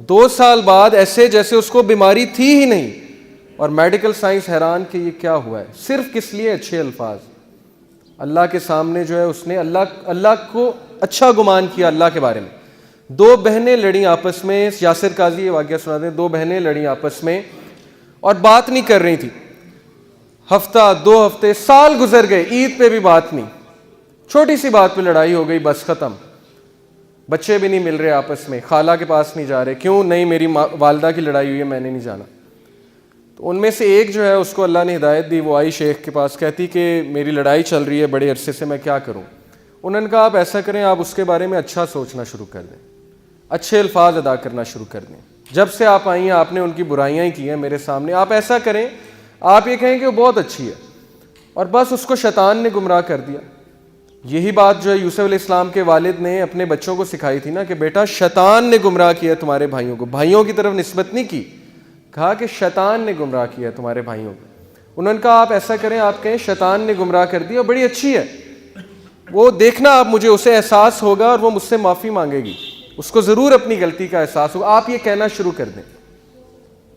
2 سال بعد ایسے جیسے اس کو بیماری تھی ہی نہیں. اور میڈیکل سائنس حیران کہ یہ کیا ہوا ہے. صرف کس لیے؟ اچھے الفاظ. اللہ کے سامنے جو ہے اس نے اللہ کو اچھا گمان کیا اللہ کے بارے میں. 2 بہنیں لڑیں آپس میں، یاسر قاضی یہ واقعہ سناتے ہیں. 2 بہنیں لڑیں آپس میں اور بات نہیں کر رہی تھی. ہفتہ 2 ہفتے سال گزر گئے، عید پہ بھی بات نہیں. چھوٹی سی بات پہ لڑائی ہو گئی، بس ختم. بچے بھی نہیں مل رہے آپس میں، خالہ کے پاس نہیں جا رہے. کیوں نہیں؟ میری والدہ کی لڑائی ہوئی ہے، میں نے نہیں جانا. تو ان میں سے ایک جو ہے اس کو اللہ نے ہدایت دی، وہ آئی شیخ کے پاس، کہتی کہ میری لڑائی چل رہی ہے بڑے عرصے سے، میں کیا کروں. انہوں نے کہا آپ ایسا کریں، آپ اس کے بارے میں اچھا سوچنا شروع کر دیں، اچھے الفاظ ادا کرنا شروع کر دیں. جب سے آپ آئی ہیں آپ نے ان کی برائیاں ہی کی ہیں میرے سامنے. آپ ایسا کریں، آپ یہ کہیں کہ وہ بہت اچھی ہے، اور بس اس کو شیطان نے گمراہ کر دیا. یہی بات جو ہے یوسف علیہ السلام کے والد نے اپنے بچوں کو سکھائی تھی نا، کہ بیٹا شیطان نے گمراہ کیا تمہارے بھائیوں کو. بھائیوں کی طرف نسبت نہیں کی، کہا کہ شیطان نے گمراہ کیا تمہارے بھائیوں کو. انہوں نے کہا آپ ایسا کریں، آپ کہیں شیطان نے گمراہ کر دیا، بڑی اچھی ہے، وہ دیکھنا آپ مجھے اسے احساس ہوگا اور وہ مجھ سے معافی مانگے گی، اس کو ضرور اپنی غلطی کا احساس ہوگا. آپ یہ کہنا شروع کر دیں.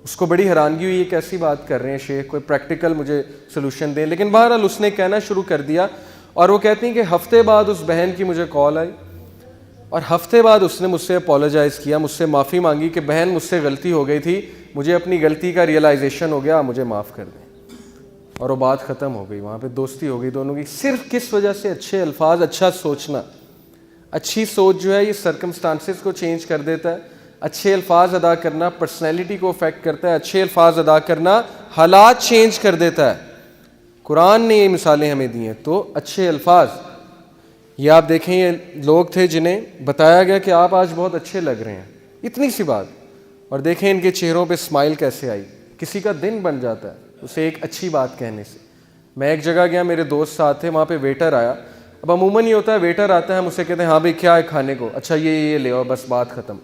اس کو بڑی حیرانگی ہوئی، یہ کیسی بات کر رہے ہیں شیخ، کوئی پریکٹیکل مجھے سلوشن دیں. لیکن بہرحال اس نے کہنا شروع کر دیا. اور وہ کہتی ہیں کہ ہفتے بعد اس بہن کی مجھے کال آئی، اور ہفتے بعد اس نے مجھ سے اپولوجائز کیا، مجھ سے معافی مانگی کہ بہن مجھ سے غلطی ہو گئی تھی، مجھے اپنی غلطی کا ریئلائزیشن ہو گیا، مجھے معاف کر دیں. اور وہ بات ختم ہو گئی، وہاں پہ دوستی ہو گئی دونوں کی. صرف کس وجہ سے؟ اچھے الفاظ، اچھا سوچنا. اچھی سوچ جو ہے یہ سرکمسٹانسز کو چینج کر دیتا ہے. اچھے الفاظ ادا کرنا پرسنالٹی کو افیکٹ کرتا ہے. اچھے الفاظ ادا کرنا حالات چینج کر دیتا ہے. قرآن نے یہ مثالیں ہمیں دی ہیں. تو اچھے الفاظ، یہ آپ دیکھیں، یہ لوگ تھے جنہیں بتایا گیا کہ آپ آج بہت اچھے لگ رہے ہیں، اتنی سی بات، اور دیکھیں ان کے چہروں پہ اسمائل کیسے آئی. کسی کا دن بن جاتا ہے اسے ایک اچھی بات کہنے سے. میں ایک جگہ گیا، میرے دوست ساتھ تھے، وہاں پہ ویٹر آیا. اب عموماً یہ ہوتا ہے ویٹر آتا ہے، ہم اسے کہتے ہیں ہاں بھائی کیا ہے کھانے کو، اچھا یہ لے آؤ، بس بات ختم.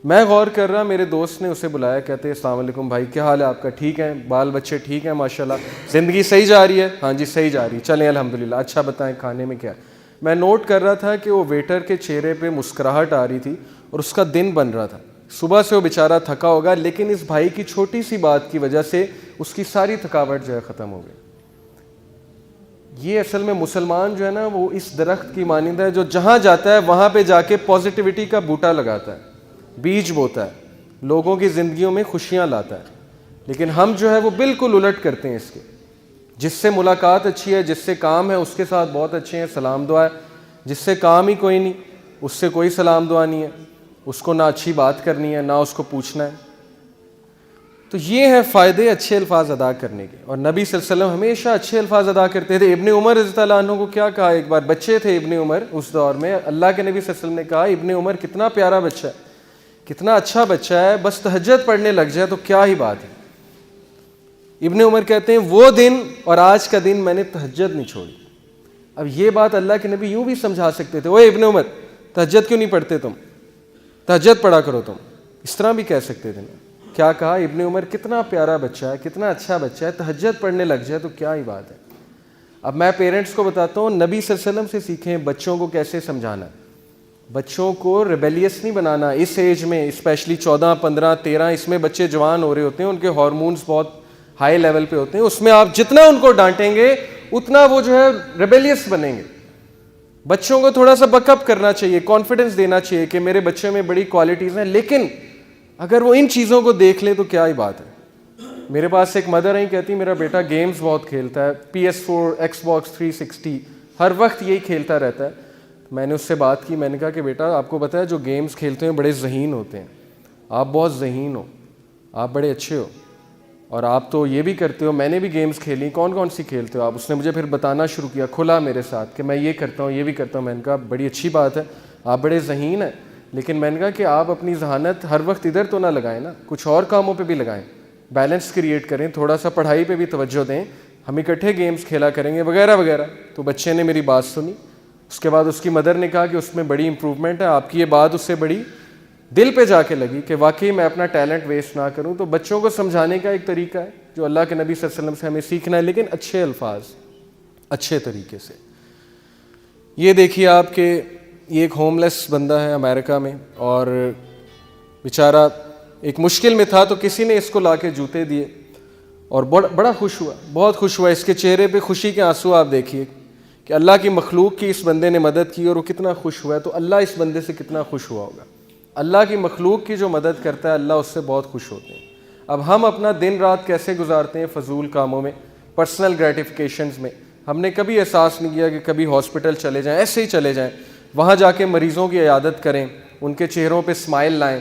میں غور کر رہا، میرے دوست نے اسے بلایا، کہتے ہیں السلام علیکم بھائی، کیا حال ہے آپ کا؟ ٹھیک ہے، بال بچے ٹھیک ہیں ماشاءاللہ، زندگی صحیح جا رہی ہے؟ ہاں جی صحیح جا رہی ہے، چلیں الحمدللہ. اچھا بتائیں کھانے میں کیا؟ میں نوٹ کر رہا تھا کہ وہ ویٹر کے چہرے پہ مسکراہٹ آ رہی تھی اور اس کا دن بن رہا تھا. صبح سے وہ بیچارہ تھکا ہوگا، لیکن اس بھائی کی چھوٹی سی بات کی وجہ سے اس کی ساری تھکاوٹ جو ہے ختم ہو گئی. یہ اصل میں مسلمان جو ہے نا وہ اس درخت کی مانند ہے جو جہاں جاتا ہے وہاں پہ جا کے پازیٹیوٹی کا بوٹا لگاتا ہے، بیج بوتا ہے، لوگوں کی زندگیوں میں خوشیاں لاتا ہے. لیکن ہم جو ہے وہ بالکل الٹ کرتے ہیں اس کے. جس سے ملاقات اچھی ہے، جس سے کام ہے، اس کے ساتھ بہت اچھے ہیں، سلام دعا ہے. جس سے کام ہی کوئی نہیں، اس سے کوئی سلام دعا نہیں ہے، اس کو نہ اچھی بات کرنی ہے نہ اس کو پوچھنا ہے. تو یہ ہے فائدے اچھے الفاظ ادا کرنے کے. اور نبی صلی اللہ علیہ وسلم ہمیشہ اچھے الفاظ ادا کرتے تھے. ابن عمر رضی اللہ عنہ کو کیا کہا ایک بار، بچے تھے ابن عمر اس دور میں، اللہ کے نبی صلی اللہ علیہ وسلم نے کہا ابن عمر کتنا پیارا بچہ ہے، کتنا اچھا بچہ ہے, بس تہجد پڑھنے لگ جائے تو کیا ہی بات ہے. ابن عمر کہتے ہیں وہ دن اور آج کا دن میں نے تہجد نہیں چھوڑی. اب یہ بات اللہ کے نبی یوں بھی سمجھا سکتے تھے, اوے ابن عمر تہجد کیوں نہیں پڑھتے تم, تہجد پڑھا کرو تم, اس طرح بھی کہہ سکتے تھے نا. کیا کہا ابن عمر کتنا پیارا بچہ ہے, کتنا اچھا بچہ ہے, تہجد پڑھنے لگ جائے تو کیا ہی بات ہے. اب میں پیرنٹس کو بتاتا ہوں نبی صلی اللہ علیہ وسلم سے سیکھیں بچوں کو کیسے سمجھانا. بچوں کو ریبیلیس نہیں بنانا. اس ایج میں اسپیشلی 14, 15, 13 اس میں بچے جوان ہو رہے ہوتے ہیں, ان کے ہارمونز بہت ہائی لیول پہ ہوتے ہیں. اس میں آپ جتنا ان کو ڈانٹیں گے اتنا وہ جو ہے ریبیلیس بنیں گے. بچوں کو تھوڑا سا بک اپ کرنا چاہیے, کانفیڈنس دینا چاہیے کہ میرے بچے میں بڑی کوالٹیز ہیں, لیکن اگر وہ ان چیزوں کو دیکھ لیں تو کیا ہی بات ہے. میرے پاس ایک مدر ہیں, کہتی میرا بیٹا گیمز بہت کھیلتا ہے, PS4, Xbox 360 ہر وقت یہی کھیلتا رہتا ہے. میں نے اس سے بات کی, میں نے کہا کہ بیٹا آپ کو پتہ ہے جو گیمز کھیلتے ہیں بڑے ذہین ہوتے ہیں, آپ بہت ذہین ہو, آپ بڑے اچھے ہو, اور آپ تو یہ بھی کرتے ہو, میں نے بھی گیمز کھیلی, کون کون سی کھیلتے ہو آپ. اس نے مجھے پھر بتانا شروع کیا, کھلا میرے ساتھ کہ میں یہ کرتا ہوں, یہ بھی کرتا ہوں. میں نے کہا بڑی اچھی بات ہے, آپ بڑے ذہین ہیں, لیکن میں نے کہا کہ آپ اپنی ذہانت ہر وقت ادھر تو نہ لگائیں نا, کچھ اور کاموں پہ بھی لگائیں, بیلنس کریٹ کریں, تھوڑا سا پڑھائی پہ بھی توجہ دیں, ہم اکٹھے گیمز کھیلا کریں گے وغیرہ وغیرہ. تو بچے نے میری بات سنی. اس کے بعد اس کی مدر نے کہا کہ اس میں بڑی امپروومنٹ ہے, آپ کی یہ بات اس سے بڑی دل پہ جا کے لگی کہ واقعی میں اپنا ٹیلنٹ ویسٹ نہ کروں. تو بچوں کو سمجھانے کا ایک طریقہ ہے جو اللہ کے نبی صلی اللہ علیہ وسلم سے ہمیں سیکھنا ہے, لیکن اچھے الفاظ, اچھے طریقے سے. یہ دیکھیے آپ کہ یہ ایک ہوم لیس بندہ ہے امریکہ میں, اور بیچارہ ایک مشکل میں تھا, تو کسی نے اس کو لا کے جوتے دیے اور بڑا خوش ہوا, بہت خوش ہوا. اس کے چہرے پہ خوشی کے آنسو آپ دیکھیے کہ اللہ کی مخلوق کی اس بندے نے مدد کی اور وہ کتنا خوش ہوا ہے. تو اللہ اس بندے سے کتنا خوش ہوا ہوگا. اللہ کی مخلوق کی جو مدد کرتا ہے اللہ اس سے بہت خوش ہوتے ہیں. اب ہم اپنا دن رات کیسے گزارتے ہیں فضول کاموں میں, پرسنل گریٹیفیکیشنز میں. ہم نے کبھی احساس نہیں کیا کہ کبھی ہاسپٹل چلے جائیں, ایسے ہی چلے جائیں, وہاں جا کے مریضوں کی عیادت کریں, ان کے چہروں پہ اسمائل لائیں,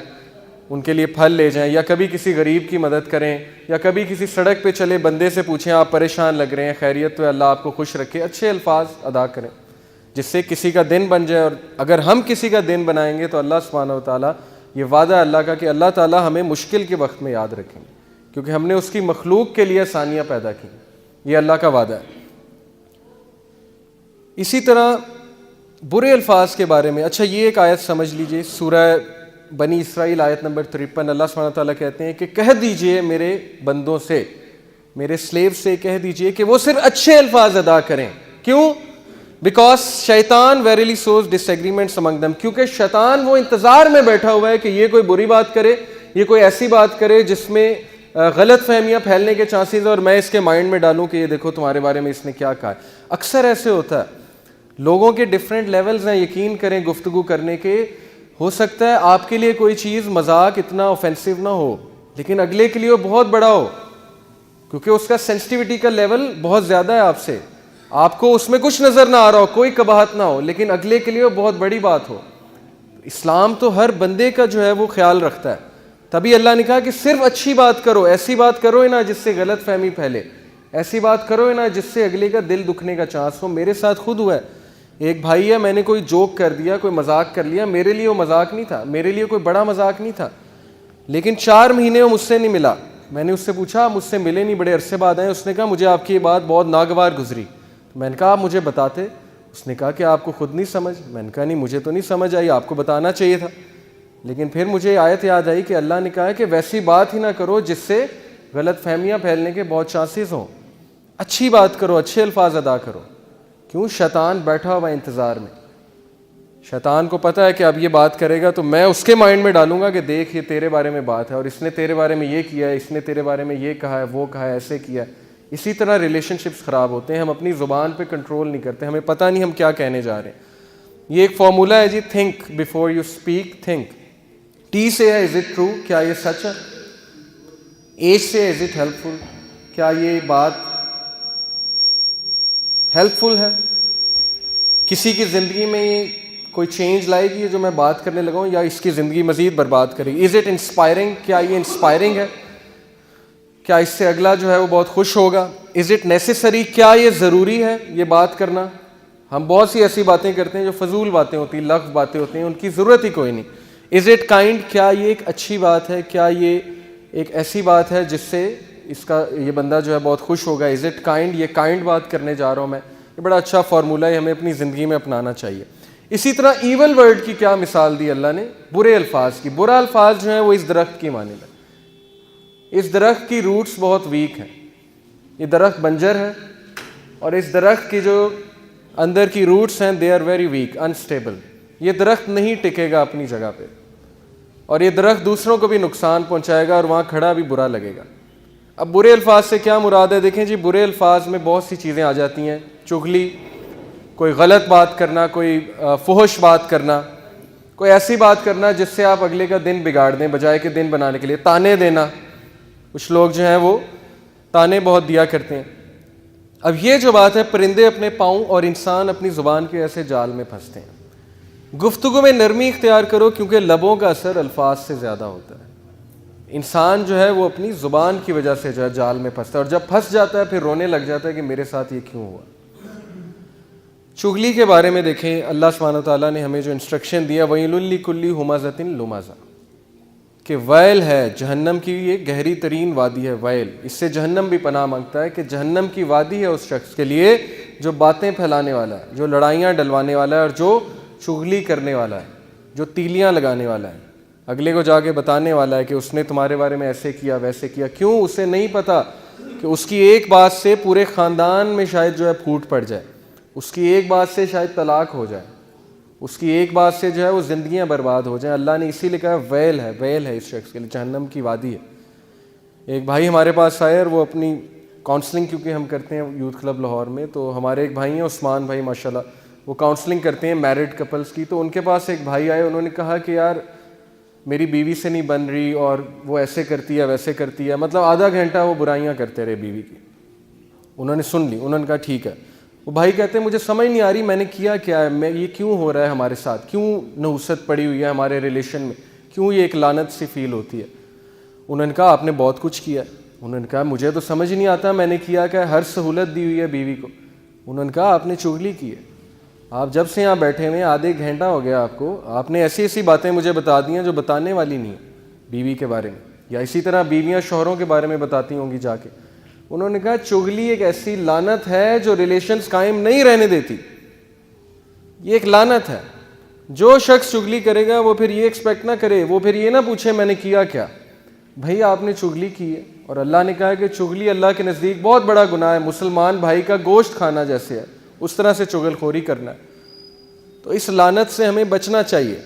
ان کے لیے پھل لے جائیں, یا کبھی کسی غریب کی مدد کریں, یا کبھی کسی سڑک پہ چلے بندے سے پوچھیں آپ پریشان لگ رہے ہیں, خیریت تو اللہ آپ کو خوش رکھے. اچھے الفاظ ادا کریں جس سے کسی کا دن بن جائے. اور اگر ہم کسی کا دن بنائیں گے تو اللہ سبحانہ و تعالیٰ, یہ وعدہ اللہ کا کہ اللہ تعالیٰ ہمیں مشکل کے وقت میں یاد رکھیں گے, کیونکہ ہم نے اس کی مخلوق کے لیے آسانیاں پیدا کی. یہ اللہ کا وعدہ ہے. اسی طرح برے الفاظ کے بارے میں, اچھا یہ ایک آیت سمجھ لیجئے, سورہ بنی اسرائیل آیت نمبر 53, اللہ سبحانہ تعالیٰ کہتے ہیں کہ کہہ دیجئے میرے بندوں سے, میرے سلیو سے کہہ دیجئے کہ وہ صرف اچھے الفاظ ادا کریں. کیوں؟ بیکاز شیطان ویریلی سوز ڈس ایگریمنٹس امنگ دم, کیونکہ شیطان وہ انتظار میں بیٹھا ہوا ہے کہ یہ کوئی بری بات کرے, یہ کوئی ایسی بات کرے جس میں غلط فہمیاں پھیلنے کے چانسز, اور میں اس کے مائنڈ میں ڈالوں کہ یہ دیکھو تمہارے بارے میں اس نے کیا کہا ہے. اکثر ایسے ہوتا ہے, لوگوں کے ڈفرینٹ لیولز ہیں یقین کریں گفتگو کرنے کے. ہو سکتا ہے آپ کے لیے کوئی چیز مذاق اتنا اوفینسو نہ ہو, لیکن اگلے کے لیے وہ بہت بڑا ہو, کیونکہ اس کا سینسٹیوٹی کا لیول بہت زیادہ ہے آپ سے. آپ کو اس میں کچھ نظر نہ آ رہا ہو, کوئی قباحت نہ ہو, لیکن اگلے کے لیے وہ بہت بڑی بات ہو. اسلام تو ہر بندے کا جو ہے وہ خیال رکھتا ہے. تبھی اللہ نے کہا کہ صرف اچھی بات کرو, ایسی بات کرو ہی نہ جس سے غلط فہمی پھیلے, ایسی بات کرو ہی نہ جس سے اگلے کا دل دکھنے کا چانس ہو. میرے ساتھ خود ہوا ہے, ایک بھائی ہے, میں نے کوئی جوک کر دیا, کوئی مذاق کر لیا, میرے لیے وہ مذاق نہیں تھا, میرے لیے کوئی بڑا مذاق نہیں تھا, لیکن 4 مہینے وہ مجھ سے نہیں ملا. میں نے اس سے پوچھا مجھ سے ملے نہیں, بڑے عرصے بعد آئے. اس نے کہا مجھے آپ کی یہ بات بہت ناگوار گزری. میں نے کہا آپ مجھے بتاتے. اس نے کہا کہ آپ کو خود نہیں سمجھ. میں نے کہا نہیں مجھے تو نہیں سمجھ آئی, آپ کو بتانا چاہیے تھا. لیکن پھر مجھے آیت یاد آئی کہ اللہ نے کہا ہے کہ ویسی بات ہی نہ کرو جس سے غلط فہمیاں پھیلنے کے بہت چانسز ہوں. اچھی بات کرو, اچھے الفاظ ادا کرو. کیوں؟ شیطان بیٹھا ہوا انتظار میں. شیطان کو پتہ ہے کہ اب یہ بات کرے گا تو میں اس کے مائنڈ میں ڈالوں گا کہ دیکھ یہ تیرے بارے میں بات ہے, اور اس نے تیرے بارے میں یہ کیا ہے, اس نے تیرے بارے میں یہ کہا ہے, وہ کہا ہے, ایسے کیا ہے. اسی طرح ریلیشن شپس خراب ہوتے ہیں, ہم اپنی زبان پہ کنٹرول نہیں کرتے, ہمیں پتہ نہیں ہم کیا کہنے جا رہے ہیں. یہ ایک فارمولہ ہے جی, think before you speak. Think, T سے ہے از اٹ ٹرو, کیا یہ سچ ہے. ایچ سے از اٹ ہیلپ فل, کیا یہ بات ہیلپ فل ہے, کسی کی زندگی میں یہ کوئی چینج لائے گی جو میں بات کرنے لگا ہوں, یا اس کی زندگی مزید برباد کرے گی. از اٹ انسپائرنگ, کیا یہ انسپائرنگ ہے, کیا اس سے اگلا جو ہے وہ بہت خوش ہوگا. از اٹ نیسیسری, کیا یہ ضروری ہے یہ بات کرنا. ہم بہت سی ایسی باتیں کرتے ہیں جو فضول باتیں ہوتی ہیں, لغو باتیں ہوتی ہیں, ان کی ضرورت ہی کوئی نہیں. از اٹ کائنڈ، کیا یہ ایک اچھی بات ہے، کیا یہ ایک ایسی بات ہے جس سے اس کا یہ بندہ جو ہے بہت خوش ہوگا. از اٹ کائنڈ، یہ کائنڈ بات کرنے جا رہا ہوں میں. یہ بڑا اچھا فارمولہ ہے، ہمیں اپنی زندگی میں اپنانا چاہیے. اسی طرح ایول ورڈ کی کیا مثال دی اللہ نے، برے الفاظ کی. برا الفاظ جو ہیں وہ اس درخت کی مانند ہے. اس درخت کی روٹس بہت ویک ہیں. یہ درخت بنجر ہے اور اس درخت کی جو اندر کی روٹس ہیں they are very weak, unstable. یہ درخت نہیں ٹکے گا اپنی جگہ پہ اور یہ درخت دوسروں کو بھی نقصان پہنچائے گا اور وہاں کھڑا بھی برا لگے گا. اب برے الفاظ سے کیا مراد ہے؟ دیکھیں جی، برے الفاظ میں بہت سی چیزیں آ جاتی ہیں. چغلی، کوئی غلط بات کرنا، کوئی فحش بات کرنا، کوئی ایسی بات کرنا جس سے آپ اگلے کا دن بگاڑ دیں بجائے کہ دن بنانے کے لیے. تانے دینا، کچھ لوگ جو ہیں وہ تانے بہت دیا کرتے ہیں. اب یہ جو بات ہے، پرندے اپنے پاؤں اور انسان اپنی زبان کے ایسے جال میں پھنستے ہیں. گفتگو میں نرمی اختیار کرو کیونکہ لبوں کا اثر الفاظ سے زیادہ ہوتا ہے. انسان جو ہے وہ اپنی زبان کی وجہ سے جو ہے جال میں پھنستا ہے اور جب پھنس جاتا ہے پھر رونے لگ جاتا ہے کہ میرے ساتھ یہ کیوں ہوا. چغلی کے بارے میں دیکھیں، اللہ سبحانہ و تعالیٰ نے ہمیں جو انسٹرکشن دیا، وَيْلٌ لِّكُلِّ ہُمَزَةٍ لُمَزَةٍ، کہ ویل ہے جہنم کی، یہ گہری ترین وادی ہے. ویل، اس سے جہنم بھی پناہ مانگتا ہے کہ جہنم کی وادی ہے اس شخص کے لیے جو باتیں پھیلانے والا ہے، جو لڑائیاں ڈلوانے والا ہے اور جو چغلی کرنے والا ہے، جو تیلیاں لگانے والا ہے، اگلے کو جا کے بتانے والا ہے کہ اس نے تمہارے بارے میں ایسے کیا ویسے کیا. کیوں؟ اسے نہیں پتا کہ اس کی ایک بات سے پورے خاندان میں شاید جو ہے پھوٹ پڑ جائے، اس کی ایک بات سے شاید طلاق ہو جائے، اس کی ایک بات سے جو ہے وہ زندگیاں برباد ہو جائیں. اللہ نے اسی لیے کہا ویل ہے، ویل ہے اس شخص کے لیے، جہنم کی وادی ہے. ایک بھائی ہمارے پاس آئے اور وہ اپنی کاؤنسلنگ، کیونکہ ہم کرتے ہیں یوتھ کلب لاہور میں، تو ہمارے ایک بھائی ہیں عثمان بھائی ماشاءاللہ، وہ کاؤنسلنگ کرتے ہیں میرڈ کپلز کی. تو ان کے پاس ایک بھائی آئے، انہوں نے کہا کہ یار میری بیوی سے نہیں بن رہی اور وہ ایسے کرتی ہے ویسے کرتی ہے. مطلب آدھا گھنٹہ وہ برائیاں کرتے رہے بیوی کی. انہوں نے سن لی، انہوں نے کہا ٹھیک ہے. وہ بھائی کہتے ہیں مجھے سمجھ نہیں آ رہی میں نے کیا کیا ہے، میں یہ کیوں ہو رہا ہے ہمارے ساتھ، کیوں نحوست پڑی ہوئی ہے ہمارے ریلیشن میں، کیوں یہ ایک لعنت سی فیل ہوتی ہے. انہوں نے کہا آپ نے بہت کچھ کیا ہے. انہوں نے کہا مجھے تو سمجھ نہیں آتا میں نے کیا کیا، ہر سہولت دی ہوئی ہے بیوی کو. انہوں نے کہا آپ نے چغلی کی ہے. آپ جب سے یہاں بیٹھے ہوئے آدھے گھنٹہ ہو گیا آپ کو، آپ نے ایسی ایسی باتیں مجھے بتا دی ہیں جو بتانے والی نہیں ہیں بیوی کے بارے میں، یا اسی طرح بیویاں شوہروں کے بارے میں بتاتی ہوں گی جا کے. انہوں نے کہا چغلی ایک ایسی لعنت ہے جو ریلیشنز قائم نہیں رہنے دیتی. یہ ایک لعنت ہے. جو شخص چغلی کرے گا وہ پھر یہ ایکسپیکٹ نہ کرے، وہ پھر یہ نہ پوچھے میں نے کیا کیا. بھائی آپ نے چغلی کی ہے اور اللہ نے کہا کہ چغلی اللہ کے نزدیک بہت بڑا گناہ ہے، مسلمان بھائی کا گوشت کھانا جیسے ہے، اس طرح سے چغل خوری کرنا ہے. تو اس لعنت سے ہمیں بچنا چاہیے.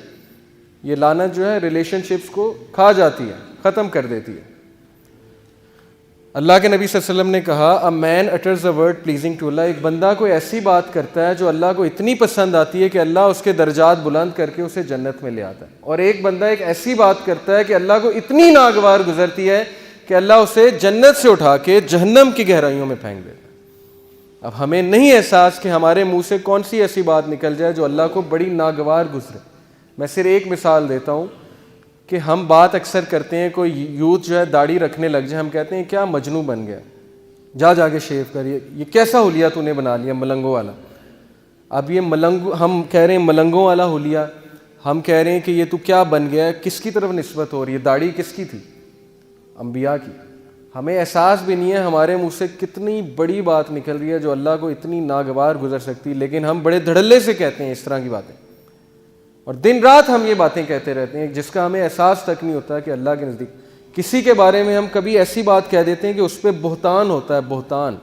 یہ لعنت جو ہے ریلیشن شپس کو کھا جاتی ہے، ختم کر دیتی ہے. اللہ کے نبی صلی اللہ علیہ وسلم نے کہا اے مین اٹرز اے ورڈ پلیزنگ ٹو اللہ، ایک بندہ کوئی ایسی بات کرتا ہے جو اللہ کو اتنی پسند آتی ہے کہ اللہ اس کے درجات بلند کر کے اسے جنت میں لے آتا ہے. اور ایک بندہ ایک ایسی بات کرتا ہے کہ اللہ کو اتنی ناگوار گزرتی ہے کہ اللہ اسے جنت سے اٹھا کے جہنم کی گہرائیوں میں پھینک دیتا ہے. اب ہمیں نہیں احساس کہ ہمارے منہ سے کون سی ایسی بات نکل جائے جو اللہ کو بڑی ناگوار گزرے. میں صرف ایک مثال دیتا ہوں کہ ہم بات اکثر کرتے ہیں، کوئی یوتھ جو ہے داڑھی رکھنے لگ جائے، ہم کہتے ہیں کیا مجنوں بن گیا، جا کے شیو کریے، یہ کیسا حلیہ تو نے بنا لیا ملنگوں والا. اب یہ ہم کہہ رہے ہیں ملنگوں والا حلیہ، ہم کہہ رہے ہیں کہ یہ تو کیا بن گیا ہے. کس کی طرف نسبت ہو رہی ہے؟ داڑھی کس کی تھی؟ انبیاء کی. ہمیں احساس بھی نہیں ہے ہمارے منہ سے کتنی بڑی بات نکل رہی ہے جو اللہ کو اتنی ناگوار گزر سکتی، لیکن ہم بڑے دھڑلے سے کہتے ہیں اس طرح کی باتیں، اور دن رات ہم یہ باتیں کہتے رہتے ہیں جس کا ہمیں احساس تک نہیں ہوتا کہ اللہ کے نزدیک کسی کے بارے میں ہم کبھی ایسی بات کہہ دیتے ہیں کہ اس پہ بہتان ہوتا ہے. بہتان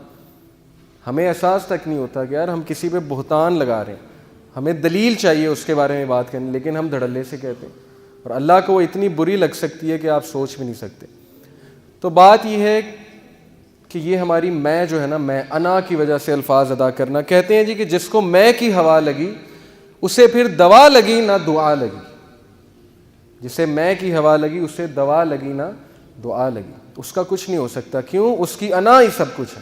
ہمیں احساس تک نہیں ہوتا کہ یار ہم کسی پہ بہتان لگا رہے ہیں، ہمیں دلیل چاہیے اس کے بارے میں بات کرنے، لیکن ہم دھڑلے سے کہتے ہیں اور اللہ کو وہ اتنی بری لگ سکتی ہے کہ آپ سوچ بھی نہیں سکتے. تو بات یہ ہے کہ یہ ہماری میں جو ہے نا، میں انا کی وجہ سے الفاظ ادا کرنا. کہتے ہیں جی کہ جس کو میں کی ہوا لگی اسے پھر دوا لگی نہ دعا لگی. جسے میں کی ہوا لگی اسے دوا لگی نہ دعا لگی. اس کا کچھ نہیں ہو سکتا. کیوں؟ اس کی انا ہی سب کچھ ہے،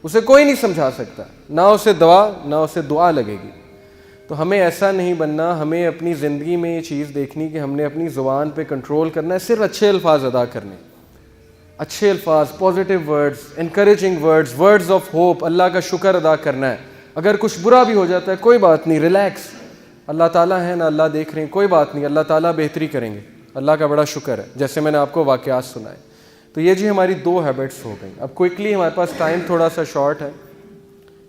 اسے کوئی نہیں سمجھا سکتا، نہ اسے دوا نہ اسے دعا لگے گی. تو ہمیں ایسا نہیں بننا. ہمیں اپنی زندگی میں یہ چیز دیکھنی کہ ہم نے اپنی زبان پہ کنٹرول کرنا ہے، صرف اچھے الفاظ ادا کرنے، اچھے الفاظ، positive words, encouraging words, words of hope, اللہ کا شکر ادا کرنا ہے. اگر کچھ برا بھی ہو جاتا ہے کوئی بات نہیں، ریلیکس. اللہ تعالیٰ ہیں نا اللہ دیکھ رہے ہیں، کوئی بات نہیں، اللہ تعالیٰ بہتری کریں گے، اللہ کا بڑا شکر ہے، جیسے میں نے آپ کو واقعات سنائے. تو یہ جی ہماری 2 ہیبٹس ہو گئیں. اب کوئکلی ہمارے پاس ٹائم تھوڑا سا شارٹ ہے،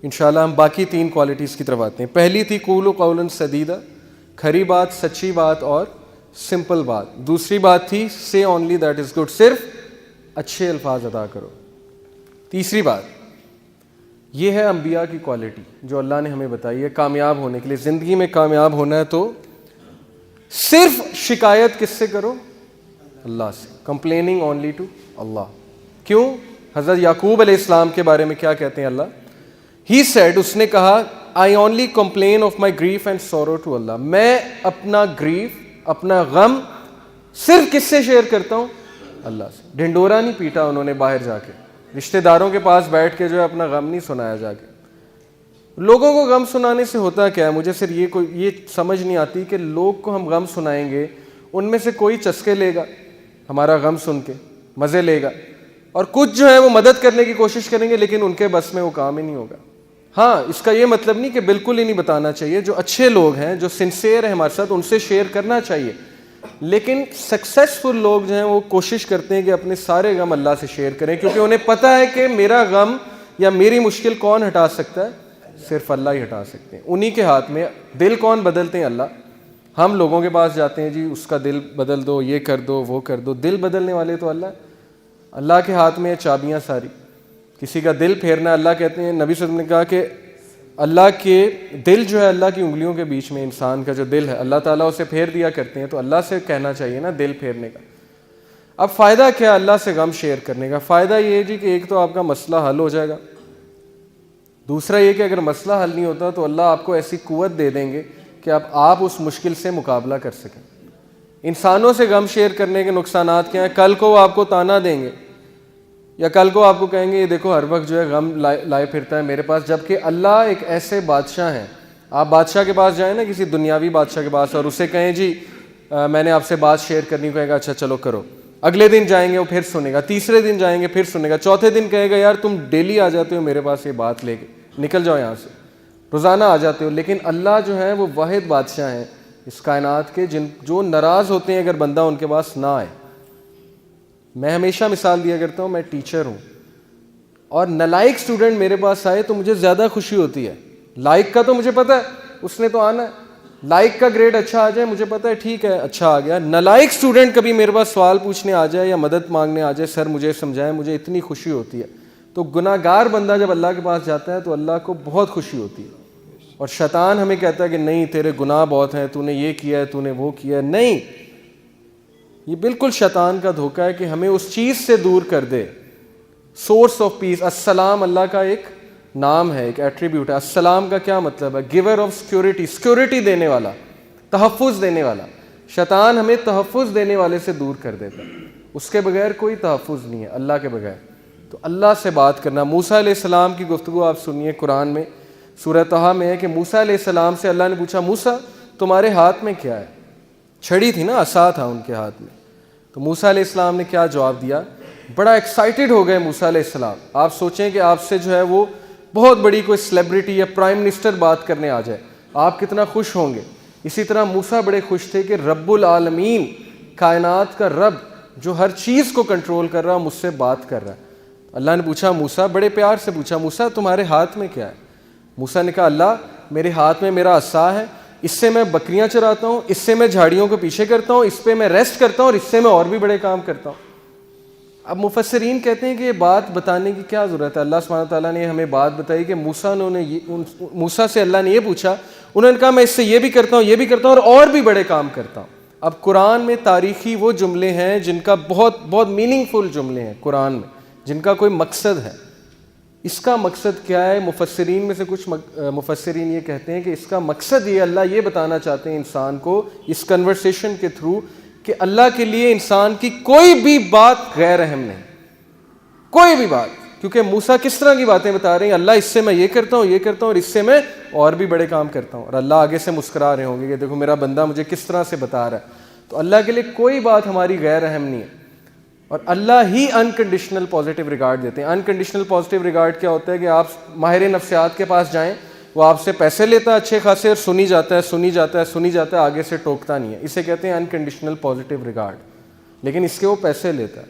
انشاءاللہ ہم باقی 3 کوالٹیز کی طرف آتے ہیں. پہلی تھی قولوا قولا سدیدا، کھری بات، سچی بات اور سمپل بات. دوسری بات تھی say only that is good، صرف اچھے الفاظ ادا کرو. تیسری بات یہ ہے انبیاء کی کوالٹی جو اللہ نے ہمیں بتائی ہے کامیاب ہونے کے لیے. زندگی میں کامیاب ہونا ہے تو صرف شکایت کس سے کرو؟ اللہ سے. complaining only to اللہ. کیوں؟ حضرت یعقوب علیہ السلام کے بارے میں کیا کہتے ہیں اللہ؟ He said، اس نے کہا I only complain of my grief and sorrow to Allah. میں اپنا گریف، اپنا غم صرف کس سے شیئر کرتا ہوں؟ اللہ سے. ڈھنڈورا نہیں پیٹا انہوں نے باہر جا کے، رشتہ داروں کے پاس بیٹھ کے جو ہے اپنا غم نہیں سنایا جا کے. لوگوں کو غم سنانے سے ہوتا کیا ہے؟ مجھے صرف یہ سمجھ نہیں آتی کہ لوگ کو ہم غم سنائیں گے، ان میں سے کوئی چسکے لے گا ہمارا غم سن کے، مزے لے گا، اور کچھ جو ہے وہ مدد کرنے کی کوشش کریں گے لیکن ان کے بس میں وہ کام ہی نہیں ہوگا. ہاں، اس کا یہ مطلب نہیں کہ بالکل ہی نہیں بتانا چاہیے. جو اچھے لوگ ہیں، جو سنسیئر ہیں ہمارے ساتھ، ان سے شیئر کرنا چاہیے. لیکن سکسیسفل لوگ جو ہیں وہ کوشش کرتے ہیں کہ اپنے سارے غم اللہ سے شیئر کریں، کیونکہ انہیں پتہ ہے کہ میرا غم یا میری مشکل کون ہٹا سکتا ہے؟ صرف اللہ ہی ہٹا سکتے ہیں. انہی کے ہاتھ میں. دل کون بدلتے ہیں؟ اللہ. ہم لوگوں کے پاس جاتے ہیں، جی اس کا دل بدل دو، یہ کر دو، وہ کر دو. دل بدلنے والے تو اللہ. اللہ کے ہاتھ میں چابیاں ساری. کسی کا دل پھیرنا، اللہ کہتے ہیں، نبی صلی اللہ علیہ وسلم نے کہا کہ اللہ کے دل جو ہے اللہ کی انگلیوں کے بیچ میں، انسان کا جو دل ہے اللہ تعالیٰ اسے پھیر دیا کرتے ہیں. تو اللہ سے کہنا چاہیے نا دل پھیرنے کا. اب فائدہ کیا اللہ سے غم شیئر کرنے کا؟ فائدہ یہ ہے جی کہ ایک تو آپ کا مسئلہ حل ہو جائے گا. دوسرا یہ کہ اگر مسئلہ حل نہیں ہوتا تو اللہ آپ کو ایسی قوت دے دیں گے کہ اب آپ اس مشکل سے مقابلہ کر سکیں. انسانوں سے غم شیئر کرنے کے نقصانات کیا ہیں؟ کل کو وہ آپ کو تانا دیں گے، یا کل کو آپ کو کہیں گے یہ دیکھو ہر وقت جو ہے غم لائے پھرتا ہے میرے پاس. جبکہ اللہ ایک ایسے بادشاہ ہیں. آپ بادشاہ کے پاس جائیں نا، کسی دنیاوی بادشاہ کے پاس، اور اسے کہیں جی میں نے آپ سے بات شیئر کرنی، کہے گا اچھا چلو کرو. اگلے دن جائیں گے وہ پھر سنے گا، تیسرے دن جائیں گے پھر سنے گا، چوتھے دن کہے گا یار تم ڈیلی آ جاتے ہو میرے پاس یہ بات لے کے، نکل جاؤ یہاں سے، روزانہ آ جاتے ہو. لیکن اللہ جو ہے وہ واحد بادشاہ ہیں اس کائنات کے، جو ناراض ہوتے ہیں اگر بندہ ان کے پاس نہ آئے. میں ہمیشہ مثال دیا کرتا ہوں، میں ٹیچر ہوں اور نالائق اسٹوڈنٹ میرے پاس آئے تو مجھے زیادہ خوشی ہوتی ہے. لائق کا تو مجھے پتہ ہے اس نے تو آنا ہے، لائق کا گریڈ اچھا آ جائے مجھے پتہ ہے ٹھیک ہے اچھا آ گیا. نالائق اسٹوڈنٹ کبھی میرے پاس سوال پوچھنے آ جائے یا مدد مانگنے آ جائے، سر مجھے سمجھائیں، مجھے اتنی خوشی ہوتی ہے. تو گناہ گار بندہ جب اللہ کے پاس جاتا ہے تو اللہ کو بہت خوشی ہوتی ہے. اور شیطان ہمیں کہتا ہے کہ نہیں تیرے گناہ بہت ہیں، تو نے یہ کیا ہے، تو نے وہ کیا ہے. نہیں، یہ بالکل شیطان کا دھوکہ ہے کہ ہمیں اس چیز سے دور کر دے. Source of peace. السلام اللہ کا ایک نام ہے، ایک ایٹریبیوٹ ہے. السلام کا کیا مطلب ہے؟ گیور آف سیکورٹی، سیکورٹی دینے والا، تحفظ دینے والا. شیطان ہمیں تحفظ دینے والے سے دور کر دیتا ہے. اس کے بغیر کوئی تحفظ نہیں ہے اللہ کے بغیر. تو اللہ سے بات کرنا. موسیٰ علیہ السلام کی گفتگو آپ سنیے قرآن میں، سورہ طٰہٰ میں ہے کہ موسیٰ علیہ السلام سے اللہ نے پوچھا موسیٰ تمہارے ہاتھ میں کیا ہے؟ چھڑی تھی نا، عصا تھا ان کے ہاتھ میں. تو موسیٰ علیہ السلام نے کیا جواب دیا؟ بڑا ایکسائٹڈ ہو گئے موسیٰ علیہ السلام. آپ سوچیں کہ آپ سے جو ہے وہ بہت بڑی کوئی سیلیبریٹی یا پرائم منسٹر بات کرنے آ جائے، آپ کتنا خوش ہوں گے. اسی طرح موسیٰ بڑے خوش تھے کہ رب العالمین، کائنات کا رب جو ہر چیز کو کنٹرول کر رہا، مجھ سے بات کر رہا ہے. اللہ نے پوچھا موسیٰ، بڑے پیار سے پوچھا موسیٰ تمہارے ہاتھ میں کیا ہے؟ موسیٰ نے کہا اللہ میرے ہاتھ میں میرا عصا ہے، اس سے میں بکریاں چراتا ہوں، اس سے میں جھاڑیوں کو پیچھے کرتا ہوں، اس پہ میں ریسٹ کرتا ہوں، اور اس سے میں اور بھی بڑے کام کرتا ہوں. اب مفسرین کہتے ہیں کہ یہ بات بتانے کی کیا ضرورت ہے؟ اللہ سبحانہ تعالیٰ نے ہمیں بات بتائی کہ موسیٰ سے اللہ نے یہ پوچھا، انہوں نے کہا میں اس سے یہ بھی کرتا ہوں، یہ بھی کرتا ہوں، اور بھی بڑے کام کرتا ہوں. اب قرآن میں تاریخی وہ جملے ہیں جن کا بہت بہت میننگ فل جملے ہیں قرآن میں، جن کا کوئی مقصد ہے. اس کا مقصد کیا ہے؟ مفسرین میں سے کچھ مفسرین یہ کہتے ہیں کہ اس کا مقصد یہ اللہ یہ بتانا چاہتے ہیں انسان کو اس کنورسیشن کے تھرو کہ اللہ کے لیے انسان کی کوئی بھی بات غیر اہم نہیں، کوئی بھی بات. کیونکہ موسیٰ کس طرح کی باتیں بتا رہے ہیں، اللہ اس سے میں یہ کرتا ہوں، یہ کرتا ہوں، اور اس سے میں اور بھی بڑے کام کرتا ہوں. اور اللہ آگے سے مسکرا رہے ہوں گے کہ دیکھو میرا بندہ مجھے کس طرح سے بتا رہا ہے. تو اللہ کے لیے کوئی بات ہماری غیر اہم نہیں ہے، اور اللہ ہی انکنڈیشنل پازیٹیو ریگارڈ دیتے ہیں. انکنڈیشنل پازیٹیو ریگارڈ کیا ہوتا ہے کہ آپ ماہر نفسیات کے پاس جائیں وہ آپ سے پیسے لیتا ہے اچھے خاصے اور سنی جاتا ہے آگے سے ٹوکتا نہیں ہے. اسے کہتے ہیں انکنڈیشنل پازیٹیو ریگارڈ. لیکن اس کے وہ پیسے لیتا ہے.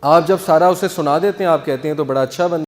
آپ جب سارا اسے سنا دیتے ہیں آپ کہتے ہیں تو بڑا اچھا بندہ